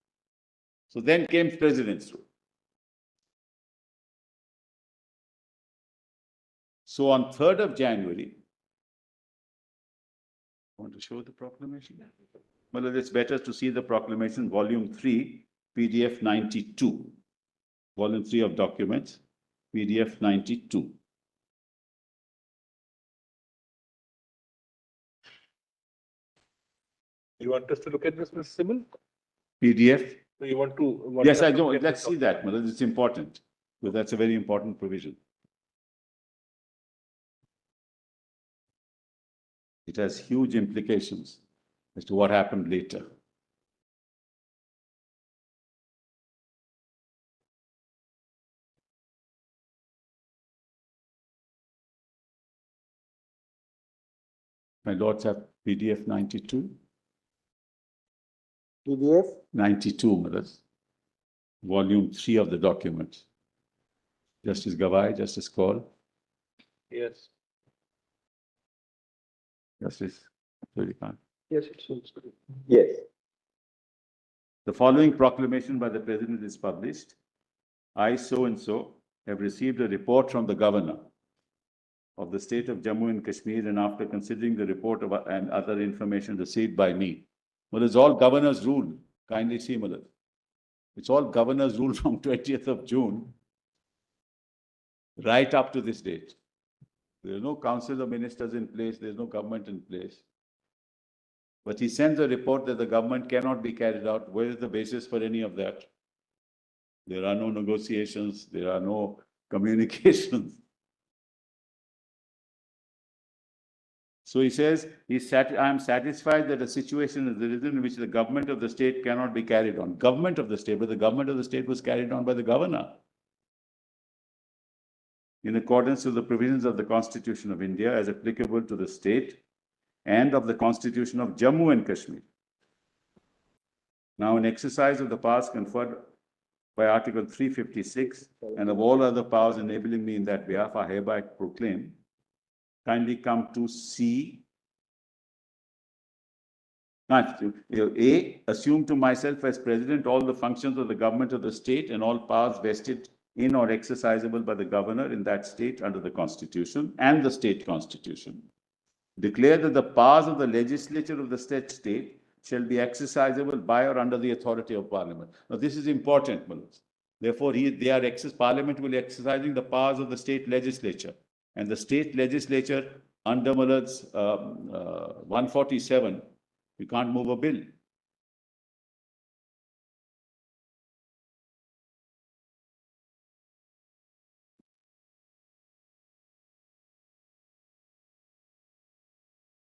So then came president's rule. So on 3rd of January, want to show the proclamation? Well, it's better to see the proclamation, volume 3, PDF 92. Volume 3 of documents, PDF 92. You want us to look at this, Mr. Sibal? PDF? So you want to? Yes, I do. Let's see that, Malad. It's important, because that's a very important provision. It has huge implications as to what happened later. My lords have PDF 92? PDF? 92, Malad. Volume 3 of the document. Justice Gawai, Justice Kaul. Yes. Justice Surikant. Yes, it shows. Yes. The following proclamation by the President is published. I, so and so, have received a report from the Governor of the state of Jammu and Kashmir, and after considering the report and other information received by me. Well, it's all Governor's rule. Kindly see, Malad. It's all Governor's rule from 20th of June right up to this date. There is no Council of Ministers in place. There is no government in place. But he sends a report that the government cannot be carried out. Where is the basis for any of that? There are no negotiations. There are no communications. So he says, I am satisfied that a situation has arisen in which the government of the state cannot be carried on. Government of the state, but the government of the state was carried on by the governor. In accordance with the provisions of the Constitution of India as applicable to the state and of the Constitution of Jammu and Kashmir. Now, in exercise of the powers conferred by Article 356 and of all other powers enabling me in that behalf, I hereby proclaim. Kindly come to C. A, assume to myself as President all the functions of the government of the state and all powers vested in or exercisable by the governor in that state under the Constitution and the state constitution. Declare that the powers of the legislature of the state shall be exercisable by or under the authority of Parliament. Now, this is important, Mullah. Therefore, Parliament will be exercising the powers of the state legislature. And the state legislature under Mullad's 147, you can't move a bill.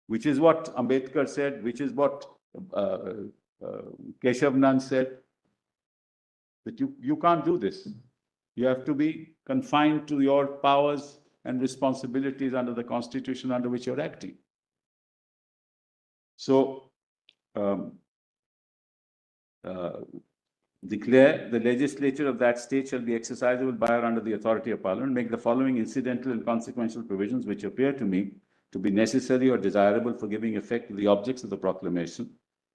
Which is what Ambedkar said, which is what Keshav Nand said, that you can't do this. You have to be confined to your powers and responsibilities under the Constitution under which you're acting. So, declare the legislature of that state shall be exercisable by or under the authority of Parliament. Make the following incidental and consequential provisions which appear to me to be necessary or desirable for giving effect to the objects of the proclamation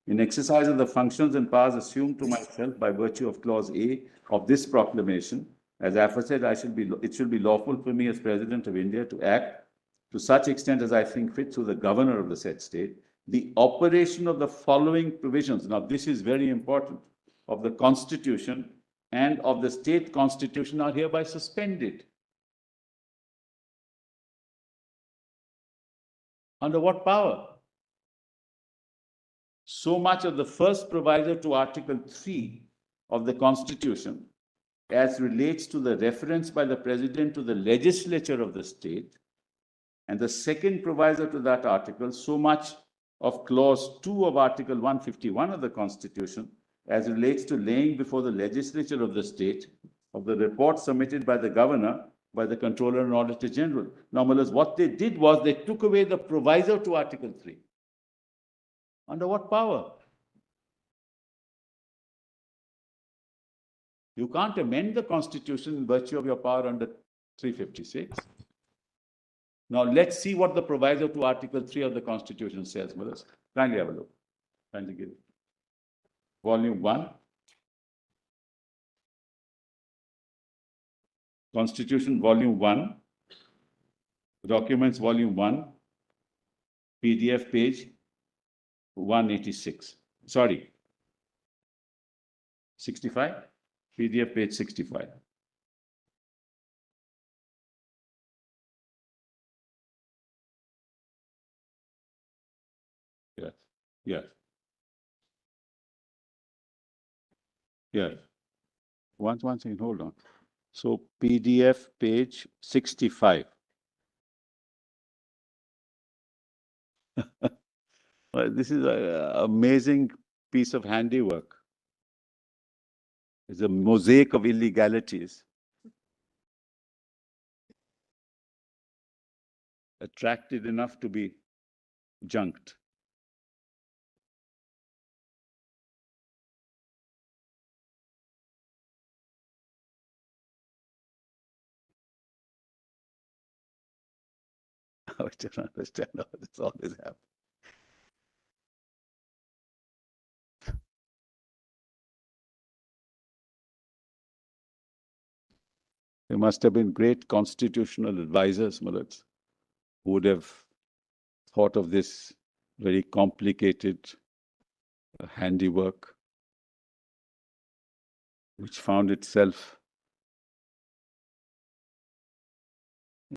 In exercise of the functions and powers assumed to myself by virtue of Clause A of this proclamation, as aforesaid, it should be lawful for me as President of India to act to such extent as I think fit through the governor of the said state, the operation of the following provisions. Now, this is very important, of the Constitution and of the state constitution are hereby suspended. Under what power? So much of the first proviso to Article 3 of the Constitution as relates to the reference by the President to the legislature of the state, and the second proviso to that article, so much of Clause 2 of Article 151 of the Constitution as relates to laying before the legislature of the state of the report submitted by the governor, by the Comptroller and Auditor General. Now, what they did was they took away the proviso to Article 3. Under what power? You can't amend the Constitution in virtue of your power under 356. Now, let's see what the proviso to Article 3 of the Constitution says. Let's kindly have a look. Kindly give it. Volume 1. Constitution, Volume 1. Documents, Volume 1. PDF page 186. Sorry. 65? PDF page 65. Yes. Yes. Yes. One second, hold on. So PDF page 65. This is an amazing piece of handiwork. It's a mosaic of illegalities. Attractive enough to be junked. I don't understand how this always happens. There must have been great constitutional advisors, Mulats, who would have thought of this very complicated handiwork, which found itself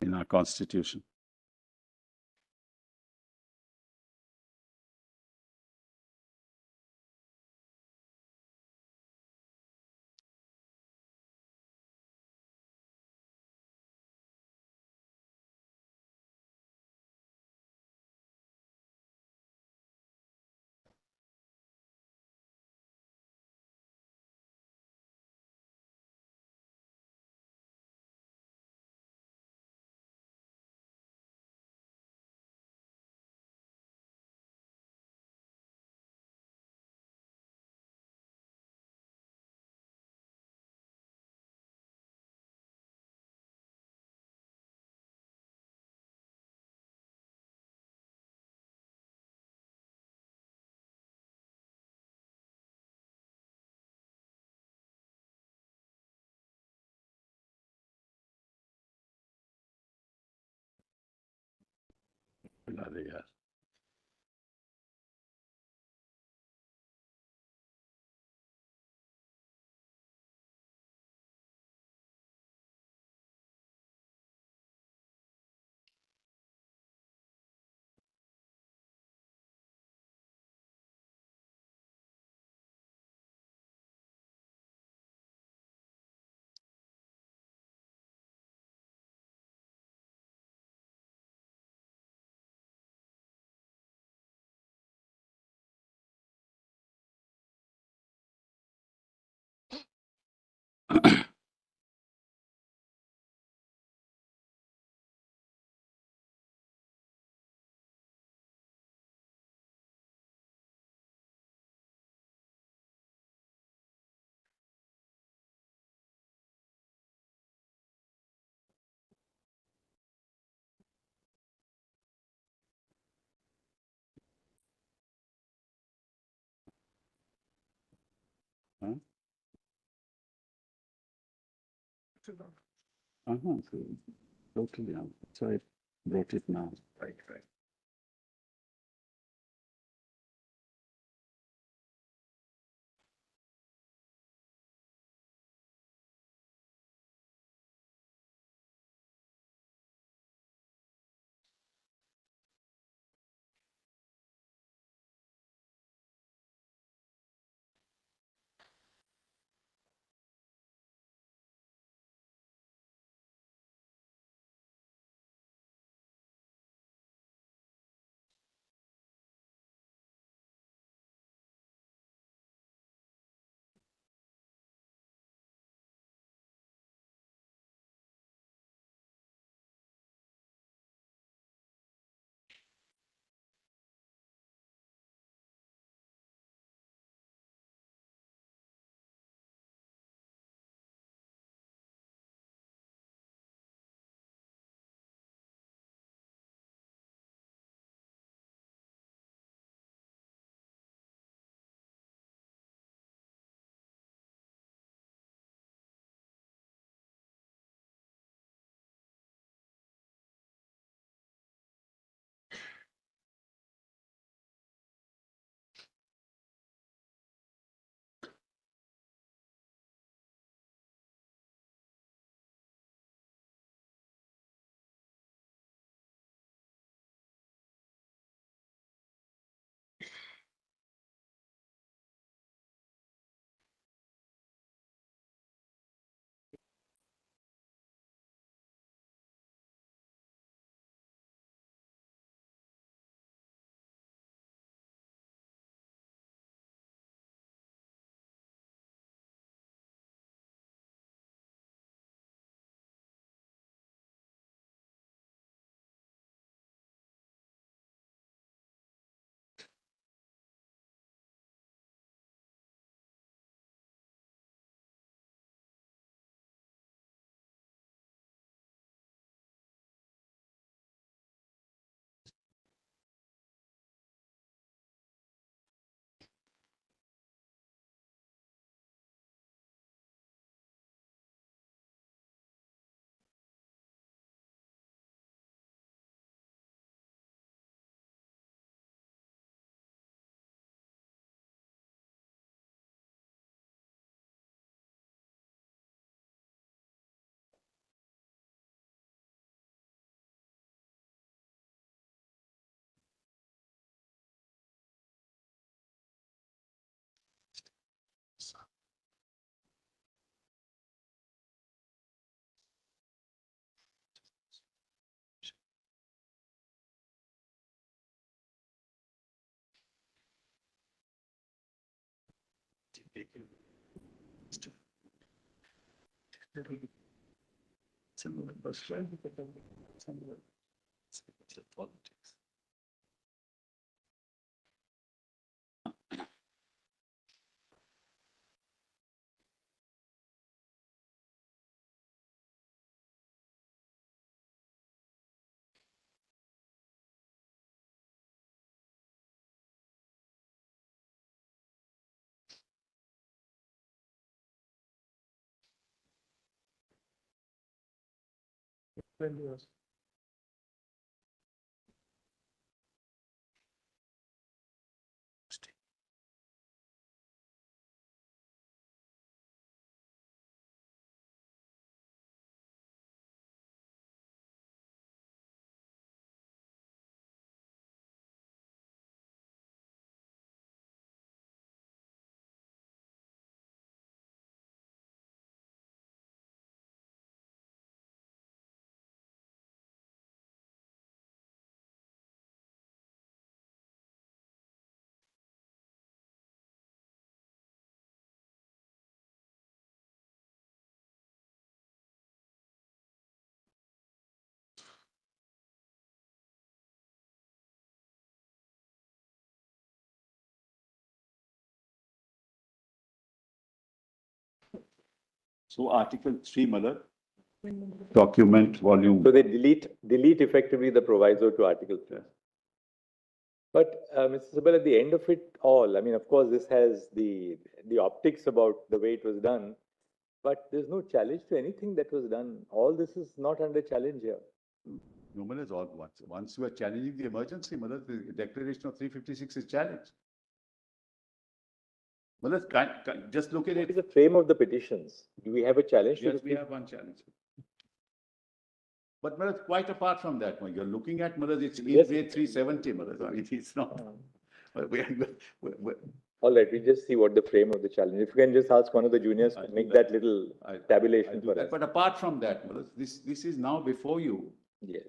in our Constitution. Bloody hell. So totally, so I wrote it now. Right, right. So Article 3, Malad, document volume. So they delete effectively the proviso to Article 3. But Mr. Sibal, at the end of it all, I mean, of course, this has the optics about the way it was done. But there's no challenge to anything that was done. All this is not under challenge here. No, Maharaj, once you are challenging the emergency, Maharaj, the declaration of 356 is challenged. Maharaj, just look at What is it. the frame of the petitions? Do we have a challenge to Yes, this? we have one challenge. But Maharaj, quite apart from that, you're looking at, Maharaj, it's in Yes. grade 370, Maharaj. I mean, it's not. All right, we just see what the frame of the challenge. If you can just ask one of the juniors to I'll do make that. that little I'll tabulation do for that. us. But apart from that, Maharaj, this is now before you, Yes.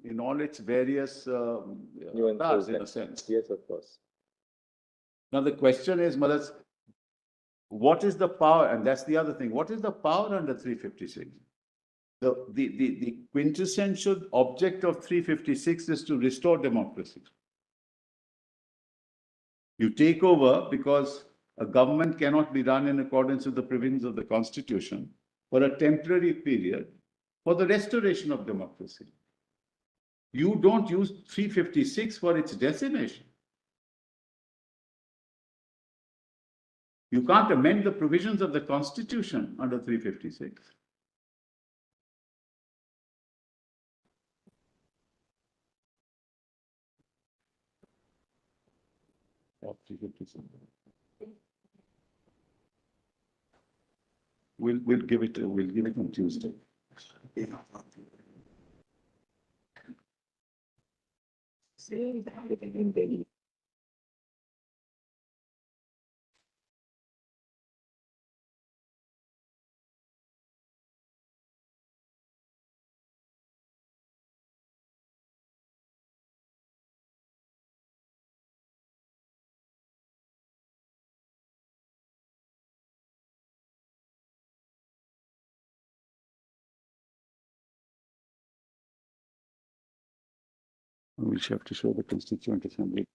in all its various Nuances parts, in and- a sense. Yes, of course. Now, the question is, Maharaj, what is the power? And that's the other thing. What is the power under 356? The quintessential object of 356 is to restore democracy. You take over because a government cannot be run in accordance with the provisions of the Constitution for a temporary period for the restoration of democracy. You don't use 356 for its decimation. You can't amend the provisions of the Constitution under 356. Of 356. We'll give it on Tuesday. We have to show the Constituent Assembly.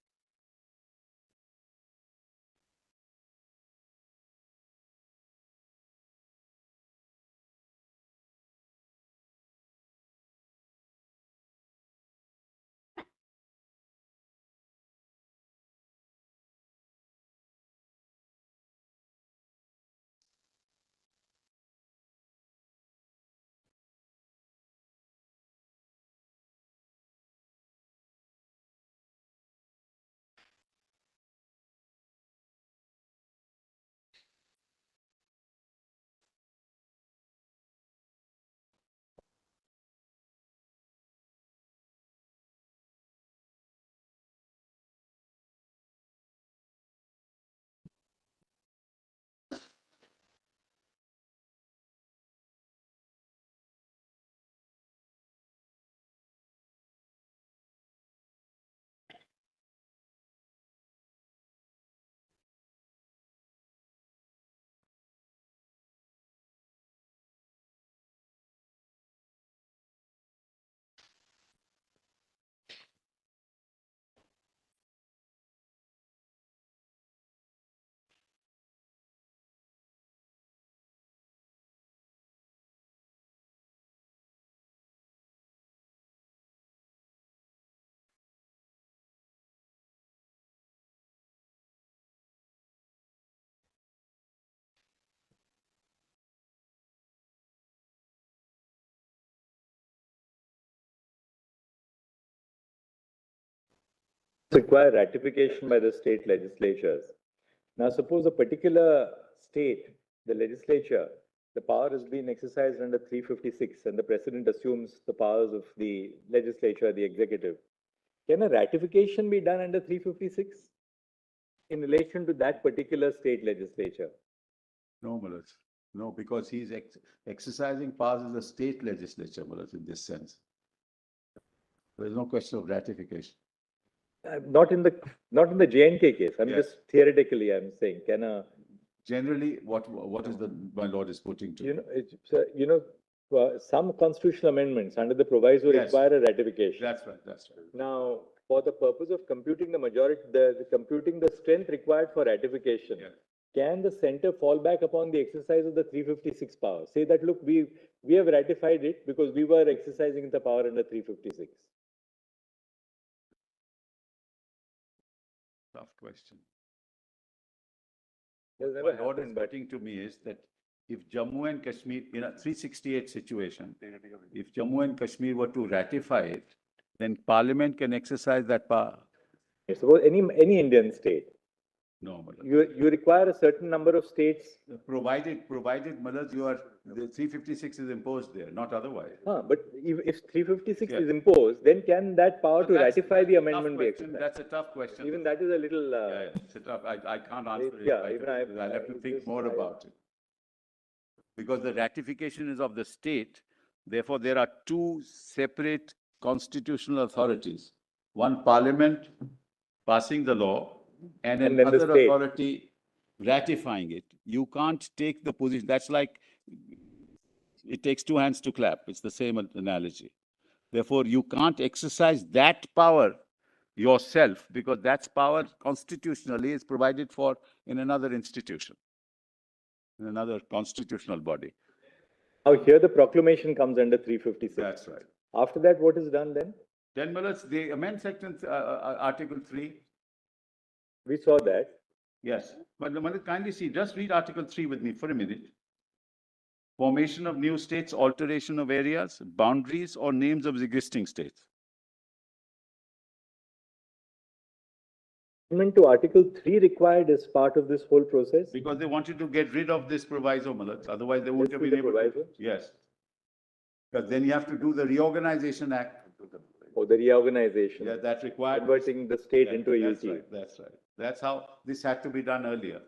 Require ratification by the state legislatures. Now, suppose a particular state, the legislature, the power has been exercised under 356 and the president assumes the powers of the legislature, the executive. Can a ratification be done under 356 in relation to that particular state legislature? No, Maharaj. No, because he's exercising powers as a state legislature, Maharaj, in this sense. There is no question of ratification. Not in the J&K case. I'm Yes. just theoretically, I'm saying, can a, Generally, what is my lord is putting to? some constitutional amendments under the proviso Yes. require a ratification. That's right, that's right. Now, for the purpose of computing the majority, computing the strength required for ratification, Yeah. can the center fall back upon the exercise of the 356 power? Say that, look, we have ratified it because we were exercising the power under 356. Tough question. Has What never my lord is happened, but putting to me is that if Jammu and Kashmir, in a 368 situation, if Jammu and Kashmir were to ratify it, then Parliament can exercise that power. Suppose any Indian state, No, Malad. you require a certain number of states. Provided, Malad, the 356 is imposed there, not otherwise. But if 356 Yeah. is imposed, then can that power But to that's- ratify the that's a tough amendment be question. exercised? That's a tough question. Even that is a little. Yeah, it's a tough, I can't answer it. yeah, right even away, I- because I'll have to I think just- more I- about it. Because the ratification is of the state, therefore there are two separate constitutional authorities. One Parliament passing the law and And then the another state. authority ratifying it. You can't take the position, that's like, it takes two hands to clap. It's the same analogy. Therefore, you can't exercise that power yourself because that's power constitutionally is provided for in another institution, in another constitutional body. Now here the proclamation comes under 356. That's right. After that, what is done then? Then, Malas, they amend section, Article 3. We saw that. Yes. But Malas, kindly see, just read Article 3 with me for a minute. Formation of new states, alteration of areas, boundaries, or names of existing states. Amendment to Article 3 required as part of this whole process. Because they wanted to get rid of this proviso, Malas. Otherwise, they wouldn't Let's have see been the able to. proviso. Yes. Because then you have to do the Reorganization Act. Or the reorganization. Yeah, that required. Converting the state into a That's UT. right, that's right. That's how this had to be done earlier.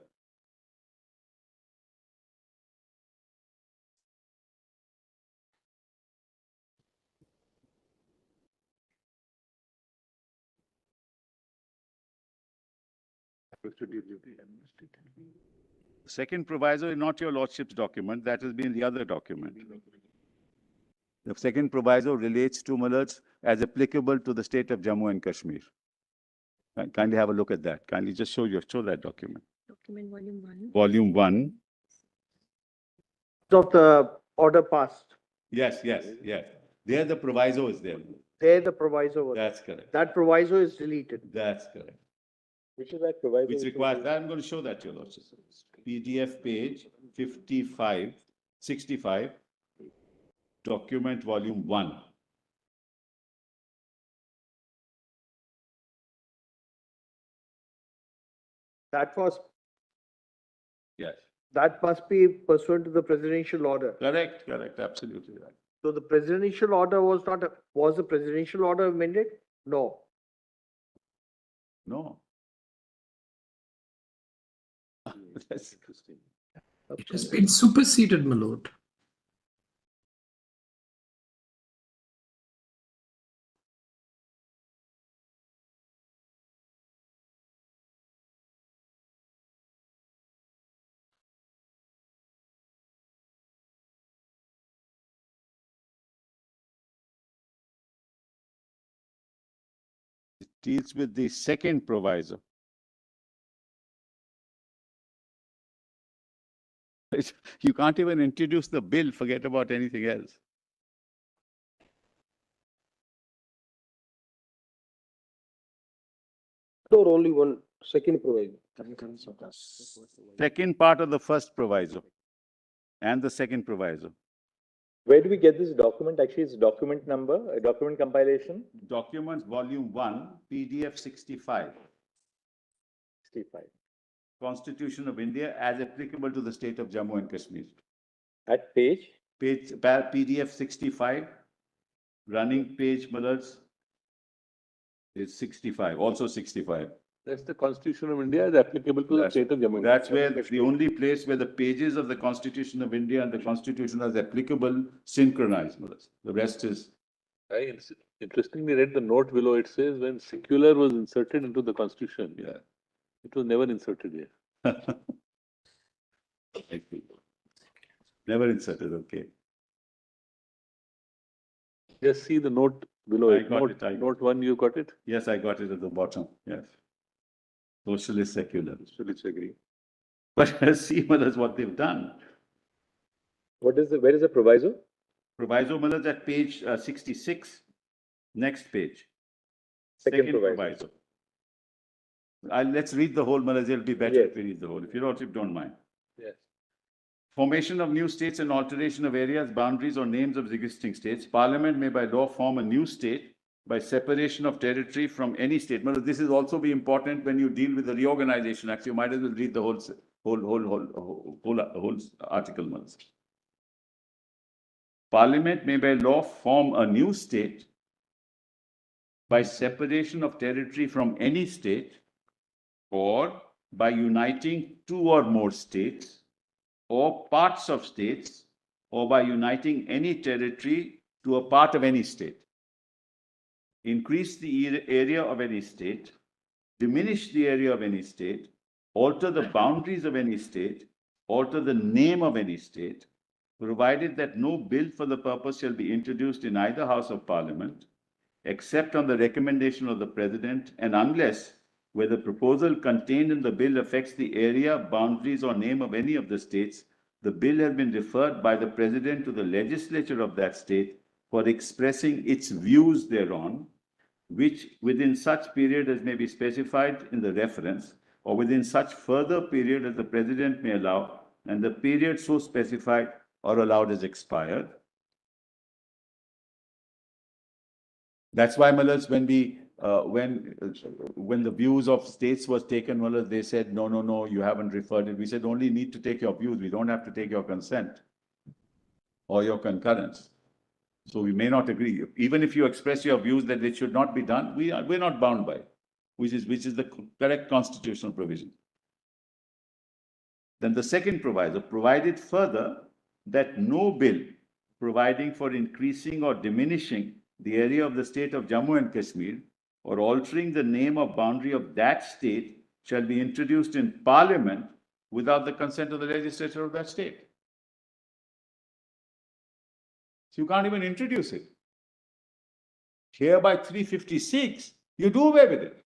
Second proviso is not your lordship's document, that has been the other document. The second proviso relates to Malads as applicable to the state of Jammu and Kashmir. Kindly have a look at that. Kindly just show that document. Document volume 1. Volume 1. Of the order passed, Yes. There the proviso is there. there the proviso was. That's correct. That proviso is deleted. That's correct. Which is that proviso? Which requires, I'm going to show that to you, Lordship. PDF page 65, document volume 1. That was, Yes, that must be pursuant to the presidential order. correct, absolutely right. So the presidential order was not, was the presidential order amended? No. No. That's interesting. It has been superseded, my lord. It deals with the second proviso. You can't even introduce the bill, forget about anything else. Or only one second proviso. Second part of the first proviso and the second proviso. Where do we get this document? Actually, it's document number, document compilation. Documents volume 1, PDF 65. 65. Constitution of India as applicable to the state of Jammu and Kashmir. At page? PDF 65, running page, Malads, is 65, also 65. That's the Constitution of India is applicable to the state of Jammu. That's where the only place where the pages of the Constitution of India and the Constitution as applicable synchronize, Malads. The rest is. I interestingly read the note below. It says when secular was inserted into the Constitution, Yeah. it was never inserted here. Never inserted, okay. Just see the note below I it. got Note, it, I got note 1, you got it? Yes, I got it at the bottom, yes. Socialist secular. Socialists agree. But see, Malads, what they've done. What is the, where is the proviso? Proviso, Malads, at page 66, next page. Second proviso. Let's read the whole, Malads, it'll be better Yes. if we read the whole, if you don't mind. Yes. Formation of new states and alteration of areas, boundaries, or names of existing states. Parliament may by law form a new state by separation of territory from any state. Well, this is also be important when you deal with the Reorganization Act. You might as well read the whole article once. Parliament may by law form a new state by separation of territory from any state, or by uniting two or more states, or parts of states, or by uniting any territory to a part of any state. Increase the area of any state, diminish the area of any state, alter the boundaries of any state, alter the name of any state, provided that no bill for the purpose shall be introduced in either House of Parliament, except on the recommendation of the President, and unless, where the proposal contained in the bill affects the area, boundaries, or name of any of the states, the bill has been referred by the President to the legislature of that state for expressing its views thereon, which within such period as may be specified in the reference, or within such further period as the President may allow, and the period so specified or allowed is expired. That's why, Mullahs, when the views of states was taken, Mullahs, they said, no, you haven't referred it. We said, only need to take your views. We don't have to take your consent or your concurrence. So we may not agree. Even if you express your views that it should not be done, we're not bound by it, which is the correct constitutional provision. Then the second proviso, provided further that no bill providing for increasing or diminishing the area of the state of Jammu and Kashmir, or altering the name or boundary of that state, shall be introduced in Parliament without the consent of the legislature of that state. So you can't even introduce it. Here by 356, you do away with it.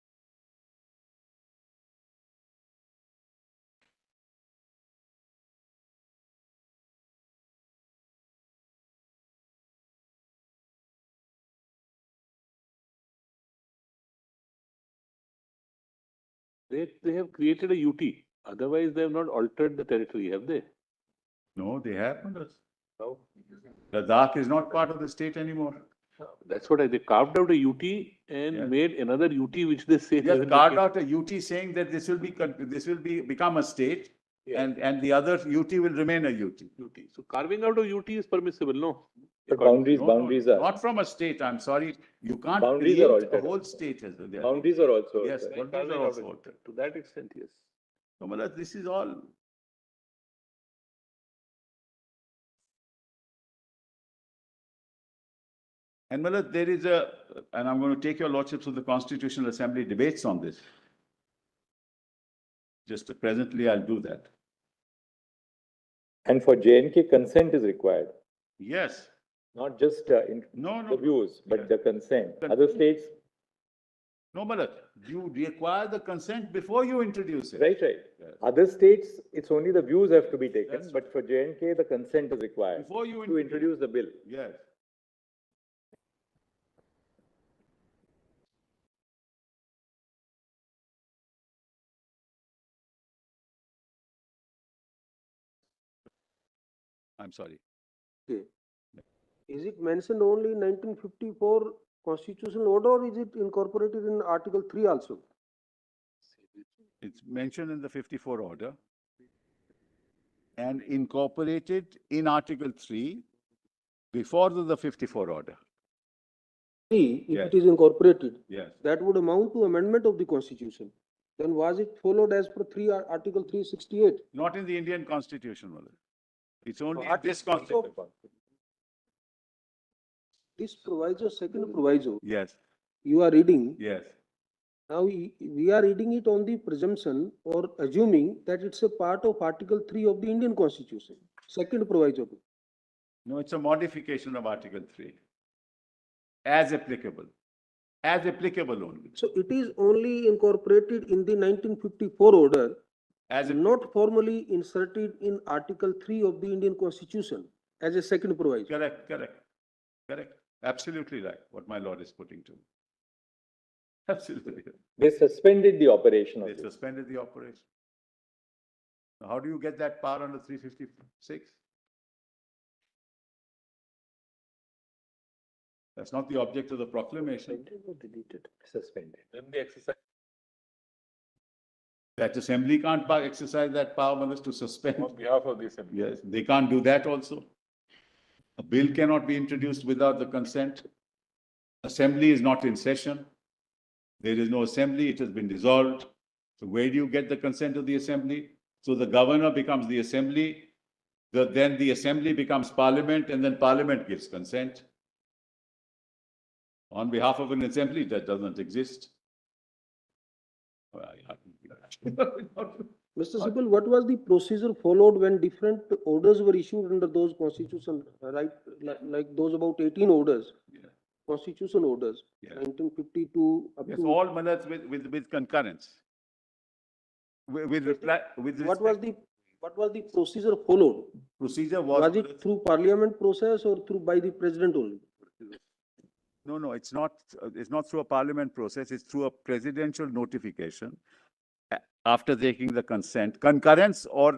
They have created a UT. Otherwise, they have not altered the territory, have they? No, they have. How? Ladakh is not part of the state anymore. That's what they carved out a UT and made another UT, which they say. Yes, carved out a UT saying that this will become a state, and the other UT will remain a UT. So carving out a UT is permissible, no? But boundaries are. Not from a state, I'm sorry. You can't Boundaries create are a altered. whole state as well. Boundaries are also. Yes, altered. boundaries are also altered. To that extent, yes. So, Malad, this is all. And Malad, there is and I'm going to take your lordship to the Constitutional Assembly debates on this. Just presently, I'll do that. And for J&K, consent is required. Yes. Not just the views, but the consent. Other states. No, Malad, you require the consent before you introduce it. Right. Yes. Other states, it's only the views have to be taken, but for J&K, the consent is required before you to introduce the bill. Yes. I'm sorry. Okay. Is it mentioned only in 1954 constitutional order, or is it incorporated in Article 3 also? It's mentioned in the 54 order and incorporated in Article 3 before the 54 order. If it is incorporated, yes, that would amount to amendment of the constitution. Then was it followed as per Article 368? Not in the Indian Constitution, Malad. It's only in this Constitution. This proviso, second proviso. Yes. You are reading. Yes. Now we are reading it on the presumption or assuming that it's a part of Article 3 of the Indian Constitution. Second proviso. No, it's a modification of Article 3. As applicable. As applicable only. So it is only incorporated in the 1954 order, as not formally inserted in Article 3 of the Indian Constitution as a second proviso. Correct. Absolutely right, what my lord is putting to. Absolutely. They suspended the operation of it. They suspended the operation. How do you get that power under 356? That's not the object of the proclamation. Deleted, suspended. Then the exercise. That assembly can't exercise that power unless to suspend. On behalf of the assembly. Yes, they can't do that also. A bill cannot be introduced without the consent. Assembly is not in session. There is no assembly, it has been dissolved. So where do you get the consent of the assembly? So the governor becomes the assembly, then the assembly becomes parliament, and then parliament gives consent. On behalf of an assembly that doesn't exist. Mr. Sibal, what was the procedure followed when different orders were issued under those constitution, right? Like those about 18 orders, Yeah. constitution orders, Yeah. 1952 up Yes, to. all mandates with concurrence. With What was the procedure followed? procedure Was it through parliament process or through by the president only? No, it's not through a parliament process, it's through a presidential notification after taking the consent, concurrence or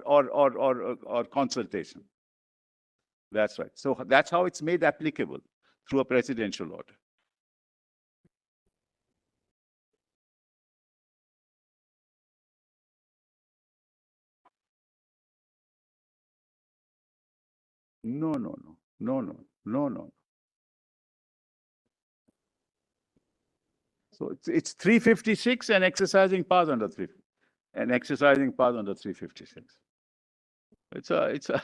consultation. That's right. So that's how it's made applicable, through a presidential order. No. So it's 356 and exercising powers under 356. It's a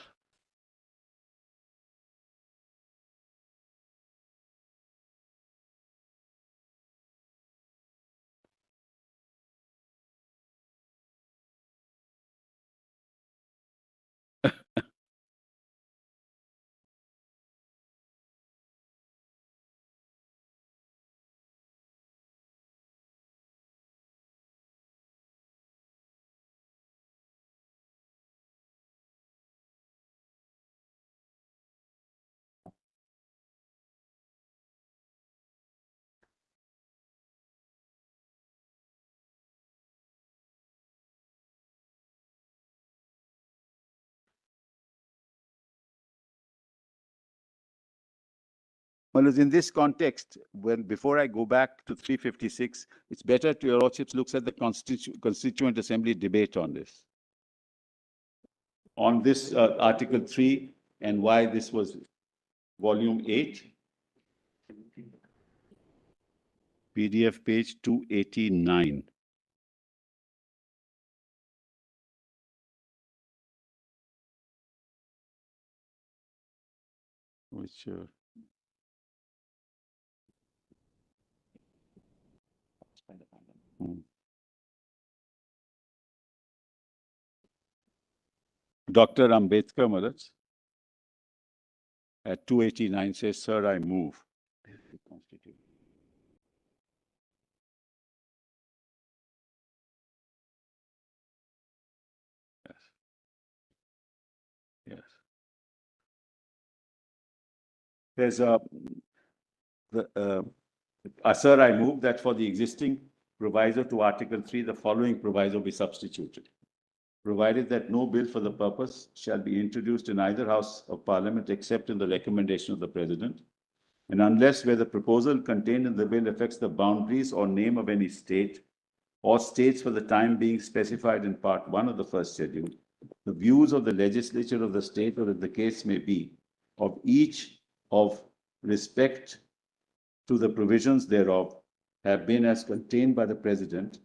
Well, in this context, before I go back to 356, it's better to your lordships looks at the Constituent Assembly debate on this. On this Article 3 and why this was Volume 8. PDF page 289. Which Dr. Ambedkar Maharaj at 289 says, "Sir, I move." Yes. There's sir, I move that for the existing proviso to Article 3, the following proviso be substituted. Provided that no bill for the purpose shall be introduced in either House of Parliament except in the recommendation of the President, and unless where the proposal contained in the bill affects the boundaries or name of any state or states for the time being specified in Part 1 of the first schedule, the views of the legislature of the state, or as the case may be, of each of respect to the provisions thereof have been as contained by the President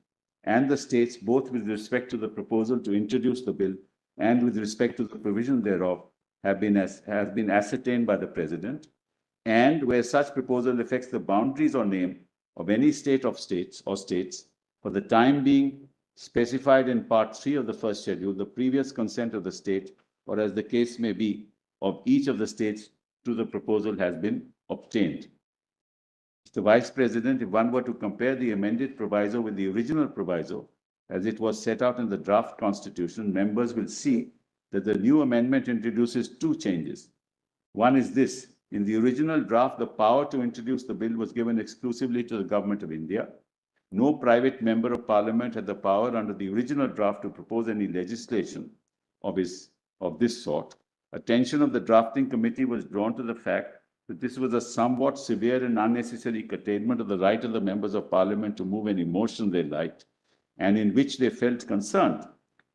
and the states, both with respect to the proposal to introduce the bill and with respect to the provision thereof has been ascertained by the President, and where such proposal affects the boundaries or name of any state of states or states for the time being specified in Part 3 of the first schedule, the previous consent of the state, or as the case may be, of each of the states to the proposal has been obtained. Mr. Vice President, if one were to compare the amended proviso with the original proviso, as it was set out in the draft constitution, members will see that the new amendment introduces two changes. One is this: in the original draft, the power to introduce the bill was given exclusively to the Government of India. No private member of Parliament had the power under the original draft to propose any legislation of this sort, attention of the drafting committee was drawn to the fact that this was a somewhat severe and unnecessary curtailment of the right of the members of parliament to move an emotion they liked and in which they felt concerned.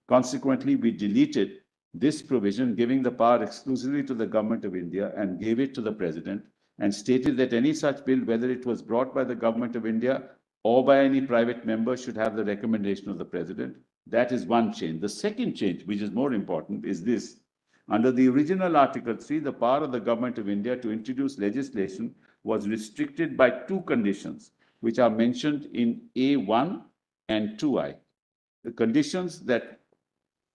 Consequently, we deleted this provision, giving the power exclusively to the Government of India, and gave it to the President, and stated that any such bill, whether it was brought by the Government of India or by any private member, should have the recommendation of the President. That is one change. The second change, which is more important, is this. Under the original Article 3, the power of the Government of India to introduce legislation was restricted by two conditions, which are mentioned in A1 and 2I. The conditions that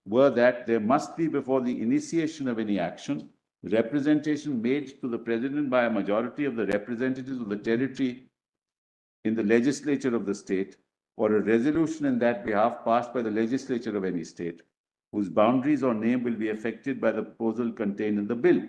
were that there must be, before the initiation of any action, representation made to the President by a majority of the representatives of the territory in the legislature of the state, or a resolution in that behalf passed by the legislature of any state, whose boundaries or name will be affected by the proposal contained in the bill.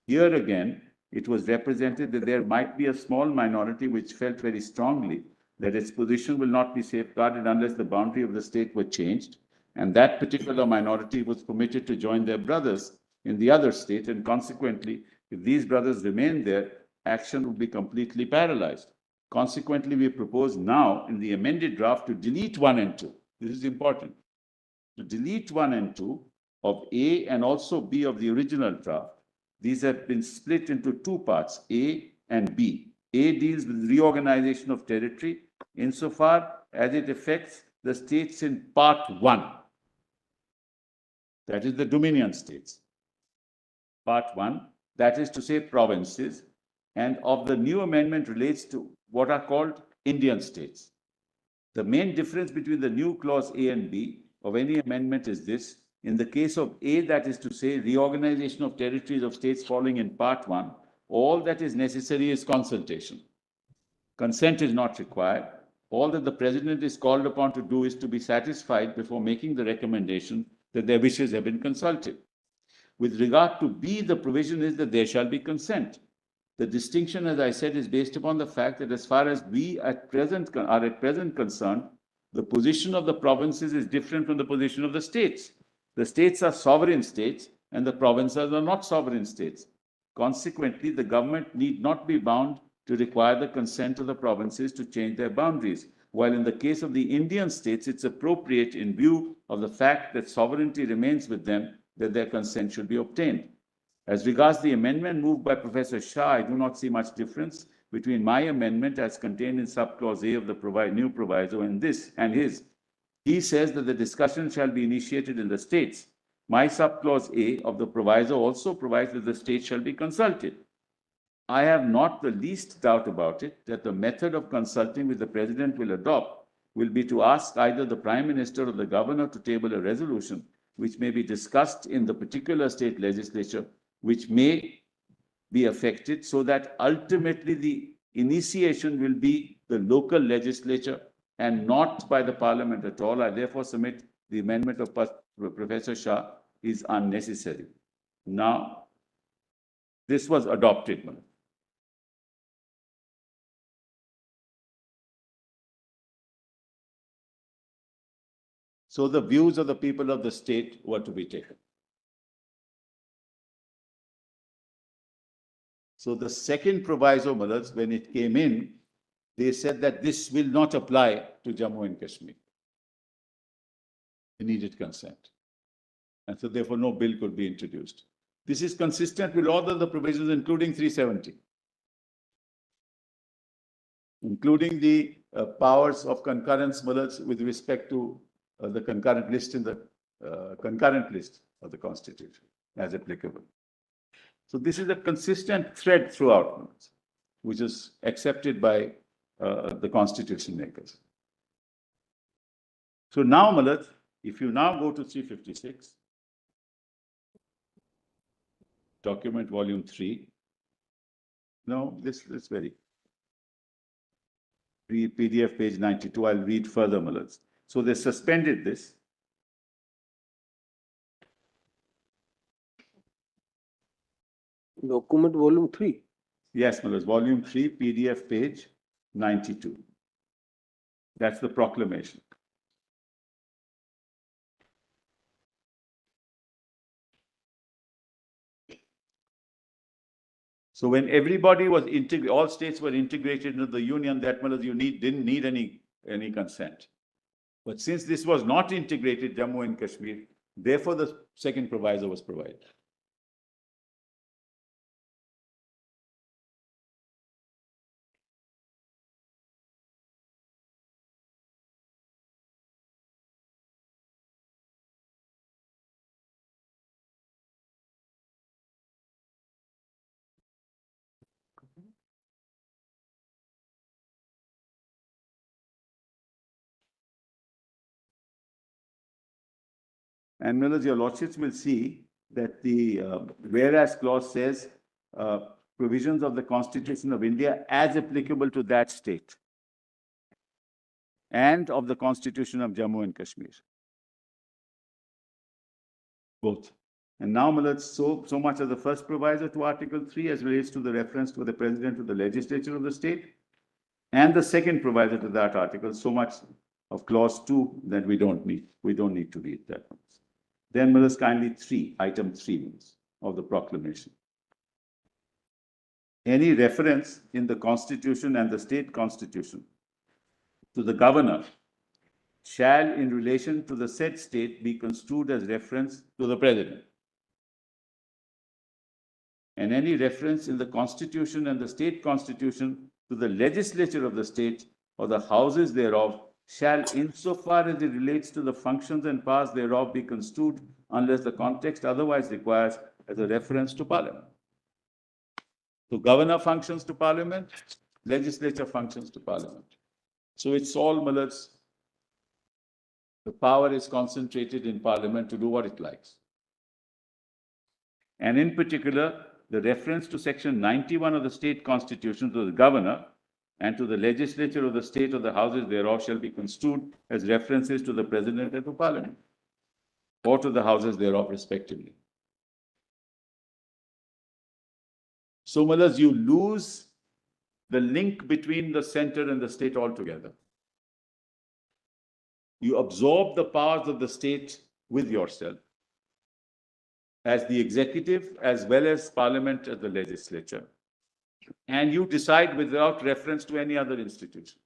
Here again, it was represented that there might be a small minority which felt very strongly that its position will not be safeguarded unless the boundary of the state were changed, and that particular minority was permitted to join their brothers in the other state, and consequently, if these brothers remained there, action would be completely paralyzed. Consequently, we propose now in the amended draft to delete 1 and 2. This is important. To delete 1 and 2 of A and also B of the original draft. These have been split into two parts, A and B. A deals with reorganization of territory insofar as it affects the states in Part 1. That is the Dominion states. Part 1, that is to say provinces, and of the new amendment relates to what are called Indian states. The main difference between the new clause A and B of any amendment is this. In the case of A, that is to say reorganization of territories of states falling in Part 1, all that is necessary is consultation. Consent is not required. All that the President is called upon to do is to be satisfied before making the recommendation that their wishes have been consulted. With regard to B, the provision is that there shall be consent. The distinction, as I said, is based upon the fact that as far as we are at present concerned, the position of the provinces is different from the position of the states. The states are sovereign states and the provinces are not sovereign states. Consequently, the government need not be bound to require the consent of the provinces to change their boundaries, while in the case of the Indian states, it's appropriate in view of the fact that sovereignty remains with them that their consent should be obtained. As regards the amendment moved by Professor Shah, I do not see much difference between my amendment as contained in subclause A of the new proviso and his. He says that the discussion shall be initiated in the states. My subclause A of the proviso also provides that the states shall be consulted. I have not the least doubt about it that the method of consulting which the President will adopt will be to ask either the Prime Minister or the Governor to table a resolution which may be discussed in the particular state legislature, which may be affected, so that ultimately the initiation will be the local legislature and not by the Parliament at all. I therefore submit the amendment of Professor Shah is unnecessary. Now, this was adopted. So the views of the people of the state were to be taken. So the second proviso, Malads, when it came in, they said that this will not apply to Jammu and Kashmir. They needed consent. And so therefore no bill could be introduced. This is consistent with all of the provisions, including 370. Including the powers of concurrence, Malads, with respect to the concurrent list in the concurrent list of the Constitution as applicable. So this is a consistent thread throughout, which is accepted by the Constitution makers. So now, Malad, if you now go to 356, document volume 3, no, this is very PDF page 92. I'll read further, Malad. So they suspended this. Document volume 3. Yes, Malad, volume 3, PDF page 92. That's the proclamation. So when everybody was all states were integrated into the union, that means you didn't need any consent. But since this was not integrated, Jammu and Kashmir, therefore the second proviso was provided. And Millers, your lordships will see that the whereas clause says provisions of the Constitution of India as applicable to that state and of the Constitution of Jammu and Kashmir. Both. And now, Millers, so much as the first proviso to Article 3 as relates to the reference to the President to the legislature of the state, and the second proviso to that article, so much of clause 2 that we don't need to read that one. Then Millers, kindly item 3 of the proclamation. Any reference in the Constitution and the state constitution to the governor shall, in relation to the said state, be construed as reference to the president. And any reference in the Constitution and the state constitution to the legislature of the state or the houses thereof shall, insofar as it relates to the functions and powers thereof, be construed unless the context otherwise requires as a reference to Parliament. So governor functions to Parliament, legislature functions to Parliament. So it's all, Millers, the power is concentrated in Parliament to do what it likes. And in particular, the reference to section 91 of the state constitution to the governor and to the legislature of the state or the houses thereof shall be construed as references to the president and to Parliament, or to the houses thereof respectively. So, Millers, you lose the link between the center and the state altogether. You absorb the powers of the state with yourself as the executive as well as Parliament as the legislature. And you decide without reference to any other institution.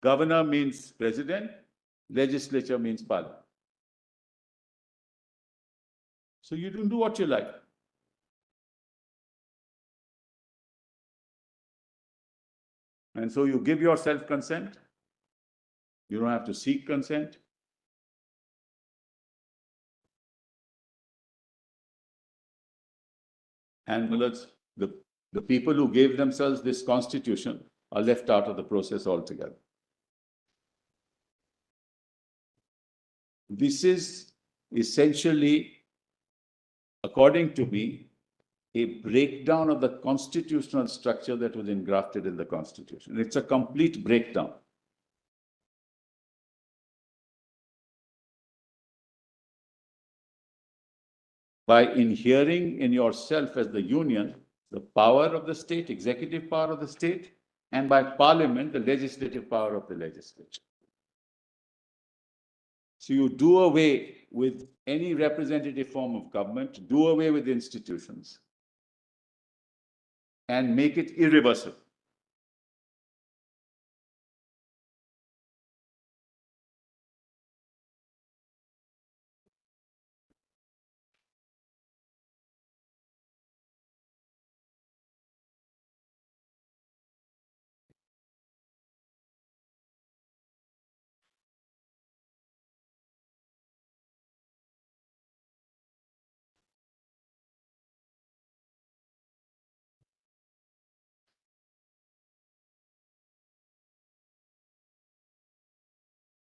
Governor means president, legislature means Parliament. So you can do what you like. And so you give yourself consent. You don't have to seek consent. And the people who gave themselves this constitution are left out of the process altogether. This is essentially, according to me, a breakdown of the constitutional structure that was engrafted in the Constitution. It's a complete breakdown. By inhering in yourself as the union, the power of the state, executive power of the state, and by Parliament, the legislative power of the legislature. So you do away with any representative form of government, do away with institutions, and make it irreversible.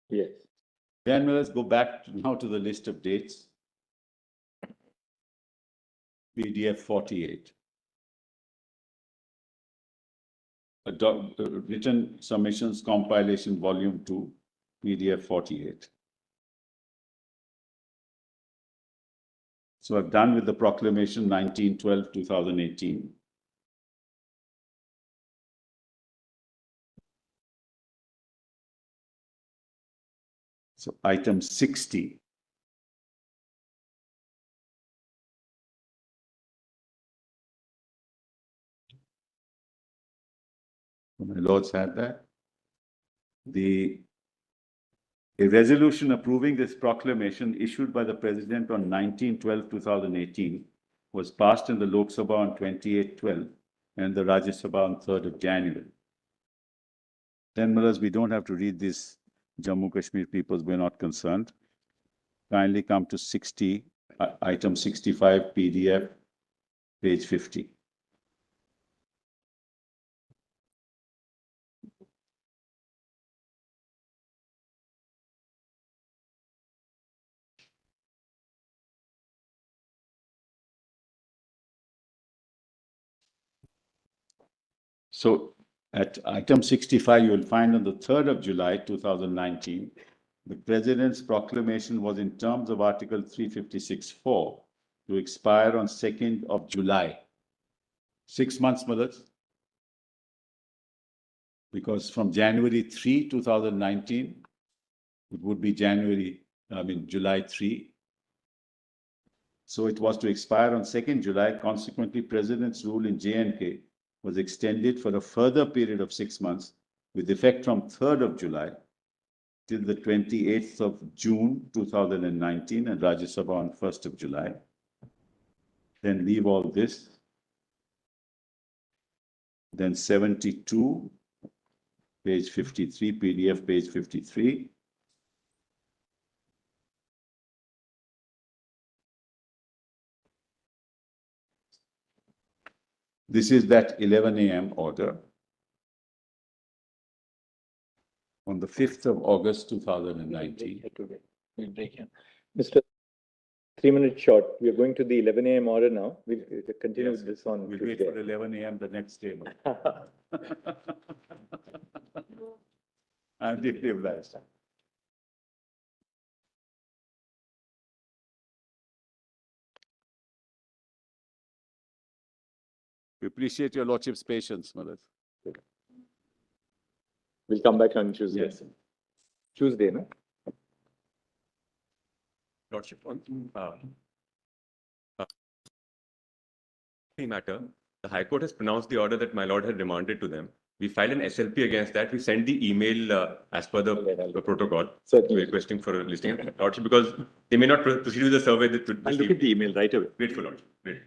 Yes. Then let's go back now to the list of dates. PDF 48. Written submissions compilation volume 2, PDF 48. So I've done with the proclamation 19/12/2018. So item 60. My lords had that. A resolution approving this proclamation issued by the President on 19/12/2018 was passed in the Lok Sabha on 28/12 and the Rajya Sabha on 3rd of January. Then, brothers, we don't have to read this. Jammu Kashmir peoples, we're not concerned. Kindly come to 60, item 65, PDF, page 50. So at item 65, you will find on the 3rd of July, 2019, the President's proclamation was in terms of Article 356(4) to expire on 2nd of July. 6 months, mothers. Because from January 3, 2019, it would be July 3. So it was to expire on 2nd July. Consequently, President's rule in J&K was extended for a further period of 6 months with effect from 3rd of July till the 28th of June 2019 and Rajya Sabha on 1st of July. Then leave all this. Then 72, page 53, PDF page 53. This is that 11 a.m. order on the 5th of August 2019. We'll break here. Mr. 3 minutes short. We are going to the 11 a.m. order now. We'll continue with this on We'll Tuesday. wait for 11 a.m. the next day. I'm deeply obliged. We appreciate your lordship's patience, mothers. We'll come back on Tuesday. Yes. Tuesday, no? Lordship, on matter, the High Court has pronounced the order that my lord had remanded to them. We filed an SLP against that. We sent the email as per the protocol, Certainly. requesting for a listing. Lordship, because they may not proceed with the survey. I'll look at the email right away. Grateful, Lordship. Great.